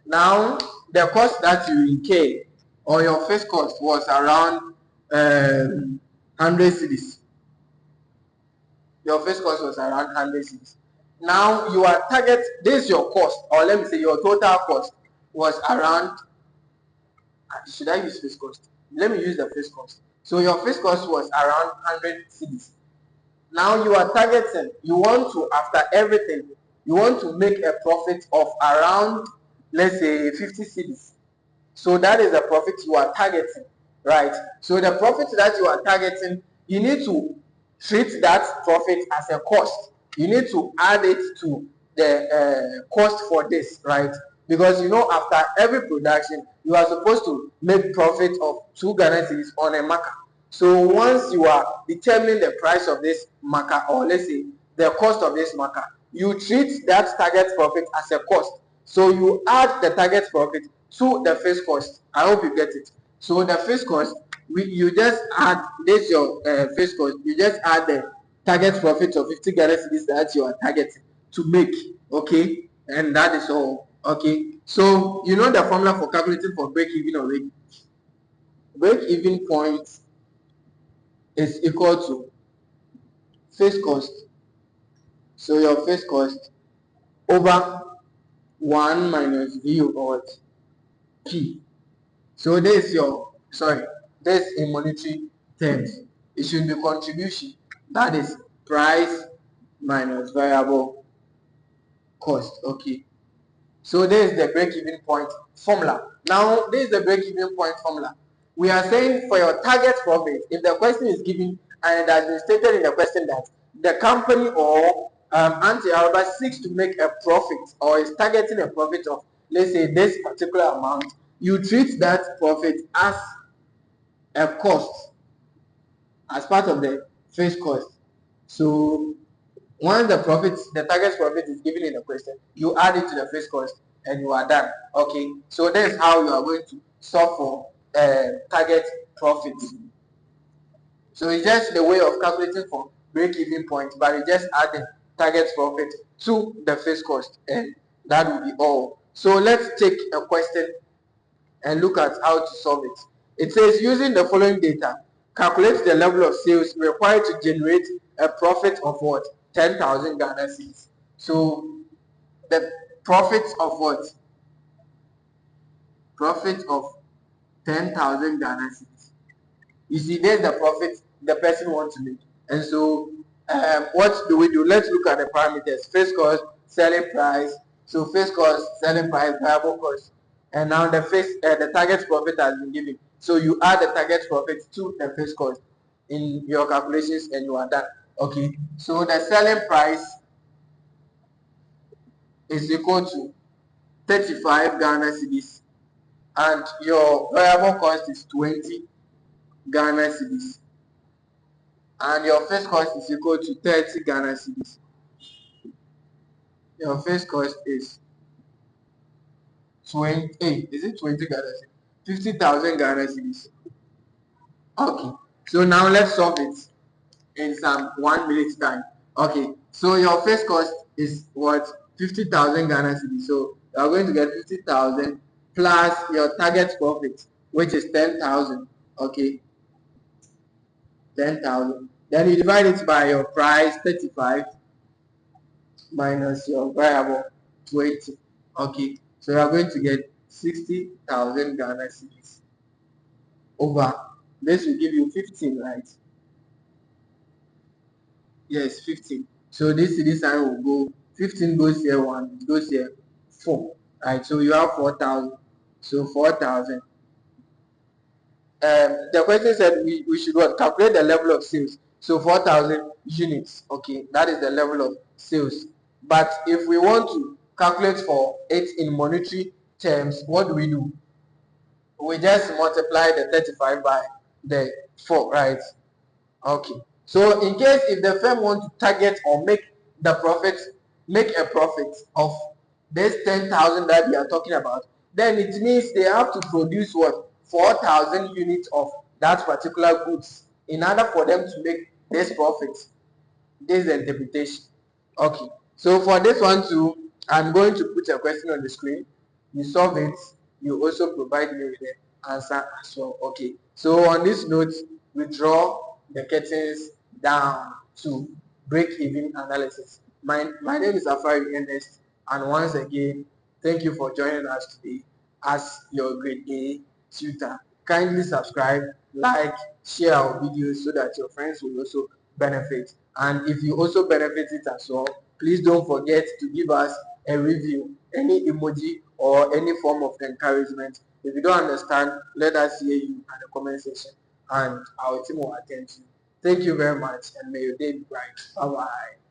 Now, the cost that you incur or your first cost was around 100 cedis. Your first cost was around 100 cedis. Now, you are target, this is your cost, or let me say your total cost was around should I use fixed cost? Let me use the fixed cost. So your fixed cost was around 100 cedis. Now you are targeting, you want to, after everything, you want to make a profit of around, let's say, 50 cedis. So that is the profit you are targeting, right? So the profit that you are targeting, you need to treat that profit as a cost. You need to add it to the cost for this, right? Because after every production, you are supposed to make profit of 2 Ghana cedis on a marker. So once you are determining the price of this marker, or let's say the cost of this marker, you treat that target profit as a cost. So you add the target profit to the fixed cost. I hope you get it. So the fixed cost, you just add this your fixed cost. You just add the target profit of 50 Ghana cedis that you are targeting to make. Okay, and that is all. Okay, so you know the formula for calculating for break even already. Break even point is equal to fixed cost. So your fixed cost over 1 minus V over P. So this is this in monetary terms. It should be contribution. That is price minus variable cost. Okay. So this is the break-even point formula. Now, this is the break-even point formula. We are saying for your target profit, if the question is given and it has been stated in the question that the company or anti-Araba seeks to make a profit or is targeting a profit of, let's say, this particular amount, you treat that profit as a cost, as part of the fixed cost. So once the target profit is given in the question, you add it to the fixed cost and you are done. Okay, so that's how you are going to solve for target profit. So it's just the way of calculating for break-even point, but you just add the target profit to the fixed cost, and that will be all. So let's take a question and look at how to solve it. It says, using the following data, calculate the level of sales required to generate a profit of what? 10,000 Ghana cedis. So the profit of what? Profit of 10,000 Ghana cedis. You see, there's the profit the person wants to make. And so what do we do? Let's look at the parameters. Fixed cost, selling price. So fixed cost, selling price, variable cost. And now the target profit has been given. So you add the target profit to the fixed cost in your calculations and you are done. Okay. So the selling price is equal to 35 Ghana cedis and your variable cost is 20 Ghana cedis and your fixed cost is equal to 30 Ghana cedis. Your fixed cost is 20, is it 20 Ghana cedis? 50,000 Ghana cedis. Okay, so now let's solve it in some 1 minute time. Okay, so your fixed cost is what? 50,000 Ghana cedis. So you are going to get 50,000 plus your target profit, which is 10,000. Okay, 10,000. Then you divide it by your price, 35, minus your variable, 20. Okay, so you are going to get 60,000 Ghana cedis over. This will give you 15, right? Yes, 15. So this sign will go, 15 goes here 1, it goes here 4, right? So you have 4,000. So 4,000. The question said we should what? Calculate the level of sales. So 4,000 units. Okay, that is the level of sales. But if we want to calculate for it in monetary terms, what do we do? We just multiply the 35 by the 4, right? Okay. So in case if the firm want to target or make a profit of this 10,000 that we are talking about, then it means they have to produce what? 4,000 units of that particular goods in order for them to make this profit. This is the interpretation. Okay. So for this one too, I'm going to put a question on the screen. You solve it. You also provide me with the answer as well. Okay. So on this note, we draw the curtains down to break-even analysis. My name is Afari Ernest, and once again, thank you for joining us today as your grade A tutor. Kindly subscribe, like, share our videos so that your friends will also benefit. And if you also benefit it as well, please don't forget to give us a review, any emoji or any form of encouragement. If you don't understand, let us hear you at the comment section and our team will attend to you. Thank you very much and may your day be bright. Bye bye.